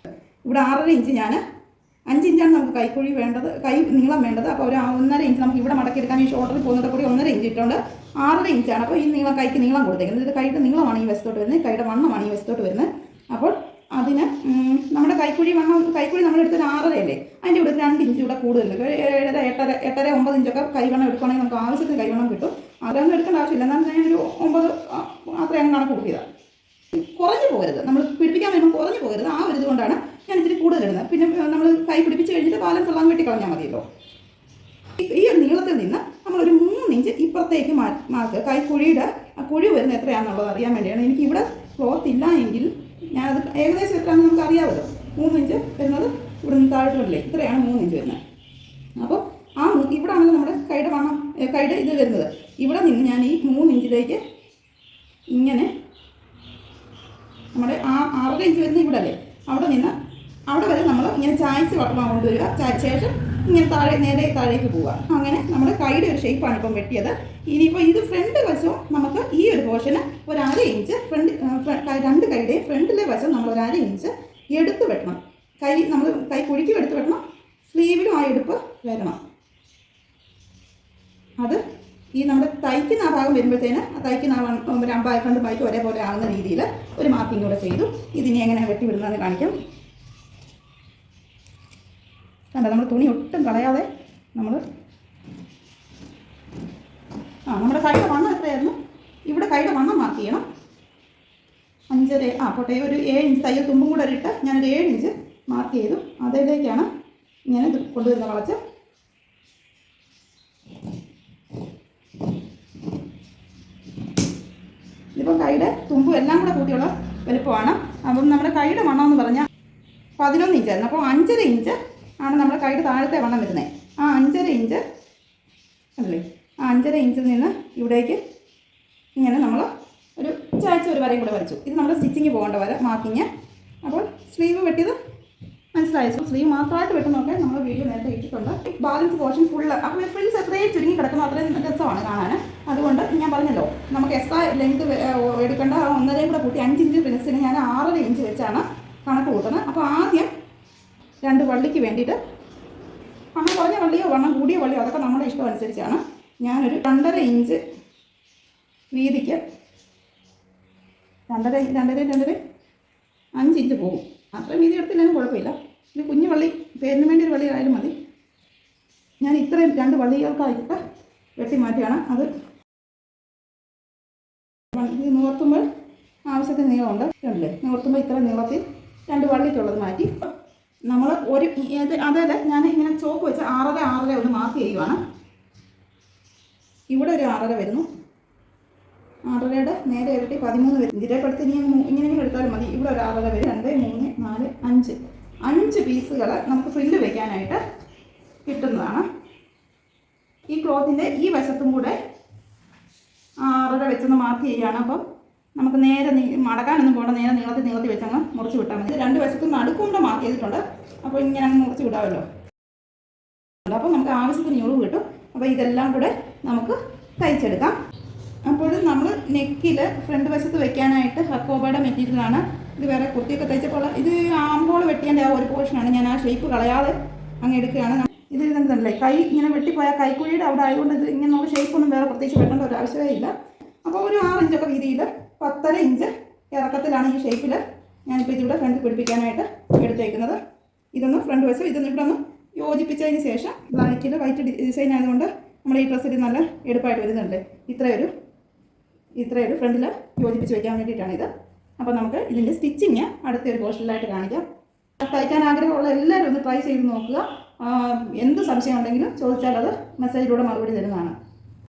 Speaker 1: ഇവിടെ 6.5 ഇഞ്ച്, ഞാൻ 5 ഇഞ്ചാണ് നമുക്ക് കൈക്കുഴി വേണ്ടത്, കൈ നീളം വേണ്ടത്. അപ്പോൾ ഒരു 1.5 ഇഞ്ച് നമുക്ക് ഇവിടെ മടക്കിയെടുക്കാൻ ഈ ഷോൾഡറിൽ പോകുന്നത് കൂടി 1.5 ഇഞ്ച് ഇട്ടുകൊണ്ട് 6.5 ഇഞ്ചാണ്. അപ്പോൾ ഈ കൈക്ക് നീളം കൊടുത്തേക്കുന്നത്. ഇത് കൈയുടെ നീളമാണ് ഈ വശത്തോട്ട് വരുന്നത്, കൈയുടെ വണ്ണമാണ് ഈ വശത്തോട്ട് വരുന്നത്. അപ്പോൾ അതിന് നമ്മുടെ കൈക്കുഴി നമ്മളെടുത്തൊരു 6.5 അല്ലേ, അതിൻ്റെ ഇവിടെ 2 ഇഞ്ച് ഇവിടെ കൂടുതലുണ്ട്. 8.5 9 ഇഞ്ചൊക്കെ കൈവണ്ണം എടുക്കുകയാണെങ്കിൽ നമുക്ക് ആവശ്യത്തിന് കൈവണ്ണം കിട്ടും. അതൊന്നും എടുക്കേണ്ട ആവശ്യമില്ല. എന്നാൽ ഞാനൊരു 9 അത്രയും കണക്ക് കൂട്ടിയതാണ്. കുറഞ്ഞു പോകരുത്, നമ്മൾ പിടിപ്പിക്കാൻ വരുമ്പോൾ കുറഞ്ഞു പോകരുത്. ആ ഒരു ഇതുകൊണ്ടാണ് ഞാൻ ഇച്ചിരി കൂടുതലിടുന്നത്. പിന്നെ നമ്മൾ കൈ പിടിപ്പിച്ച് കഴിഞ്ഞിട്ട് ബാലൻസ് എല്ലാം വെട്ടിക്കളഞ്ഞാൽ മതിയല്ലോ. ഈ ഒരു നീളത്തിൽ നിന്ന് നമ്മളൊരു 3 ഇഞ്ച് ഇപ്പുറത്തേക്ക് മാർക്ക് കൈക്കുഴിയുടെ ആ കുഴി വരുന്നത് എത്രയാണെന്നുള്ളത് അറിയാൻ വേണ്ടിയാണ്. എനിക്കിവിടെ ക്ലോത്ത് ഇല്ല എങ്കിൽ ഞാനത് ഏകദേശം എത്രയാണെന്ന് നമുക്ക് അറിയാമല്ലോ. 3 ഇഞ്ച് വരുന്നത് ഇവിടെ നിന്ന് താഴോട്ടില്ലേ, ഇത്രയാണ് 3 ഇഞ്ച് വരുന്നത്. അപ്പോൾ ഇവിടെ ആണല്ലോ നമ്മുടെ കൈയുടെ ഇത് വരുന്നത്. ഇവിടെ നിന്ന് ഞാൻ ഈ 3 ഇഞ്ചിലേക്ക് ഇങ്ങനെ നമ്മുടെ 6.5 ഇഞ്ച് വരുന്ന ഇവിടെ അല്ലേ, അവിടെ വരെ നമ്മൾ ഇങ്ങനെ ചായച്ച് കൊണ്ടുവരിക. ശേഷം ഇങ്ങനെ നേരെ താഴേക്ക് പോവുക. അങ്ങനെ നമ്മുടെ കൈയുടെ ഒരു ഷേപ്പാണ് ഇപ്പം വെട്ടിയത്. ഇനിയിപ്പോൾ ഇത് ഫ്രണ്ട് വശവും നമുക്ക് ഈ ഒരു പോർഷന് ഒരു 1/2 ഇഞ്ച് രണ്ട് കൈയുടെയും ഫ്രണ്ടിലെ വശം നമ്മൾ ഒരു 1/2 ഇഞ്ച് എടുത്ത് വെട്ടണം. നമ്മൾ കൈ കുഴിക്കും എടുത്ത് വെട്ടണം, സ്ലീവിലും ആ എടുപ്പ് വരണം. അത് ഈ നമ്മുടെ തയ്ക്കുന്ന ആ ഭാഗം വരുമ്പോഴത്തേന് ആ തയ്ക്കുന്ന ഫ്രണ്ട് ബാക്ക് ഒരേപോലെ ആകുന്ന രീതിയിൽ ഒരു മാർക്കിംഗ് കൂടെ ചെയ്തു. ഇതിനി എങ്ങനെ വെട്ടി വിടുന്നതെന്ന് കാണിക്കാം. കണ്ടോ, നമ്മൾ തുണി ഒട്ടും കളയാതെ നമ്മുടെ കൈയുടെ വണ്ണം എത്രയായിരുന്നു, ഇവിടെ കൈയുടെ വണ്ണം മാർക്ക് ചെയ്യണം. 5.5 പോട്ടെ, ഒരു 7 ഇഞ്ച് തയ്യൽ തുമ്പും കൂടെ ഇട്ട് ഞാനൊരു 7 ഇഞ്ച് മാർക്ക് ചെയ്തു. അതിലേക്കാണ് ഇങ്ങനെ ഇത് കൊണ്ടുവരുന്ന വളച്ച്. ഇതിപ്പോൾ കൈയുടെ തുമ്പും എല്ലാം കൂടെ കൂട്ടിയുള്ള വലുപ്പമാണ്. അപ്പം നമ്മുടെ കൈയുടെ വണ്ണം എന്ന് പറഞ്ഞാൽ 11 ഇഞ്ചായിരുന്നു. അപ്പോൾ 5.5 ഇഞ്ച് ആണ് നമ്മുടെ കൈയുടെ താഴത്തെ വണ്ണം വരുന്നത്. ആ 5.5 ഇഞ്ച് അല്ലേ, ആ 5.5 ഇഞ്ചിൽ നിന്ന് ഇവിടേക്ക് ഇങ്ങനെ നമ്മൾ ഒരു ചായച്ച ഒരു വരയും കൂടെ വരച്ചു. ഇത് നമ്മുടെ സ്റ്റിച്ചിങ് പോകേണ്ട വര മാർക്കിങ്. അപ്പോൾ സ്ലീവ് വെട്ടിയത് മനസ്സിലായി. സ്ലീവ് മാത്രമായിട്ട് വെട്ടുന്നൊക്കെ നമ്മൾ വീഡിയോ നേരത്തെ ഇട്ടിട്ടുണ്ട്. Balance portion full. അപ്പോൾ ഫ്രിൽസ് എത്രയും ചുരുങ്ങി കിടക്കുന്നു, അത്രയും രസമാണ് കാണാൻ. അതുകൊണ്ട് ഞാൻ പറഞ്ഞല്ലോ, നമുക്ക് എക്സ്ട്രാ ലെങ്ത് എടുക്കേണ്ട 1.5 കൂടെ കൂട്ടി 5 ഇഞ്ച് ഫ്രിൽസിന് ഞാൻ 6.5 ഇഞ്ച് വെച്ചാണ് കണക്ക് കൂട്ടുന്നത്. അപ്പോൾ ആദ്യം 2 വള്ളിക്ക് വേണ്ടിയിട്ട് വണ്ണം കുറഞ്ഞ വള്ളിയോ വണ്ണം കൂടിയ വള്ളിയോ അതൊക്കെ നമ്മുടെ ഇഷ്ടം അനുസരിച്ചാണ്. ഞാനൊരു 2.5 ഇഞ്ച് വീതിക്ക് 2.5 5 ഇഞ്ച് പോകും. അത്രയും വീതി എടുത്തില്ലെങ്കിലും കുഴപ്പമില്ല. ഇത് കുഞ്ഞു വള്ളി പേരിന് വേണ്ടി ഒരു വള്ളി ആയാലും മതി. ഞാൻ ഇത്രയും 2 വള്ളികൾക്കായിട്ട് വെട്ടി മാറ്റിയാണ് അത്. ഇത് നിവർത്തുമ്പോൾ ആവശ്യത്തിന് നീളമുണ്ട് അല്ലേ, നിവർത്തുമ്പോൾ ഇത്ര നീളത്തിൽ 2 വള്ളിക്കുള്ളത് മാറ്റി നമ്മൾ ഒരു അതല്ല ഞാൻ ഇങ്ങനെ ചോക്ക് വെച്ച് 6.5 ഒന്ന് മാർക്ക് ചെയ്യുവാണ്. ഇവിടെ ഒരു 6.5 വരുന്നു, 6.5യുടെ നേരെ ഇരട്ടി 13 വരും. ഇതിനെപ്പെടുത്ത് ഇങ്ങനെ എടുത്താലും മതി. ഇവിടെ ഒരു 6.5 വരും. 2, 3, 4, 5 പീസുകൾ നമുക്ക് ഫ്രില്ല് വയ്ക്കാനായിട്ട് കിട്ടുന്നതാണ്. ഈ ക്ലോത്തിൻ്റെ ഈ വശത്തും കൂടെ 6.5 വെച്ചൊന്ന് മാർക്ക് ചെയ്യുകയാണ്. അപ്പം നമുക്ക് നേരെ മടക്കാനൊന്നും പോകണ്ട, നേരെ നീളത്തിൽ വെച്ചങ്ങ് മുറിച്ച് വിട്ടാൽ മതി. 2 വശത്തും നടുക്കൂടെ മാർക്ക് ചെയ്തിട്ടുണ്ട്. അപ്പോൾ ഇങ്ങനെ അങ്ങ് മുറിച്ച് വിടാമല്ലോ. അപ്പോൾ നമുക്ക് ആവശ്യത്തിന് ഞൊളിവ് കിട്ടും. അപ്പോൾ ഇതെല്ലാം കൂടെ നമുക്ക് തയ്ച്ചെടുക്കാം. അപ്പോൾ നമ്മൾ നെക്കിൽ ഫ്രണ്ട് വശത്ത് വെക്കാനായിട്ട് ഹക്കോബയുടെ മെറ്റീരിയലാണ്. ഇത് വേറെ കുർത്തിയൊക്കെ തയ്ച്ചപ്പോൾ ഇത് ആമ്പോൾ വെട്ടിയതിൻ്റെ ആ ഒരു പോർഷനാണ്. ഞാൻ ആ ഷേപ്പ് കളയാതെ അങ്ങ് എടുക്കുകയാണ്. ഇത് ഇതെന്തല്ലേ കൈ ഇങ്ങനെ വെട്ടിപ്പോയാൽ കൈക്കുഴിയുടെ അവിടെ ആയതുകൊണ്ട് ഇത് ഇങ്ങനെ നമുക്ക് ഷേപ്പൊന്നും വേറെ പ്രത്യേകിച്ച് വെട്ടേണ്ട ഒരു ആവശ്യമേ ഇല്ല. അപ്പോൾ ഒരു 6 ഇഞ്ചൊക്കെ വീതിയിൽ 10.5 ഇഞ്ച് ഇറക്കത്തിലാണ് ഈ ഷേപ്പിൽ ഞാനിപ്പോൾ ഇതിവിടെ ഫ്രണ്ട് പിടിപ്പിക്കാനായിട്ട് എടുത്തേക്കുന്നത്. ഇതൊന്ന് ഫ്രണ്ട് വശം ഇതൊന്നും ഇവിടെ ഒന്ന് യോജിപ്പിച്ചതിന് ശേഷം ബ്ലാക്കിൽ വൈറ്റ് ഡിസൈൻ ആയതുകൊണ്ട് നമ്മുടെ ഈ ഡ്രസ്സിൽ നല്ല എടുപ്പായിട്ട് വരുന്നുണ്ട്. ഇത്രയൊരു ഫ്രണ്ടിൽ യോജിപ്പിച്ച് വയ്ക്കാൻ വേണ്ടിയിട്ടാണിത്. അപ്പോൾ നമുക്ക് ഇതിൻ്റെ സ്റ്റിച്ചിങ് അടുത്തൊരു പോർഷനിലായിട്ട് കാണിക്കാം. തയ്ക്കാൻ ആഗ്രഹമുള്ള എല്ലാവരും ഒന്ന് ട്രൈ ചെയ്ത് നോക്കുക. എന്ത് സംശയം ഉണ്ടെങ്കിലും ചോദിച്ചാൽ അത് മെസ്സേജിലൂടെ മറുപടി തരുന്നതാണ്.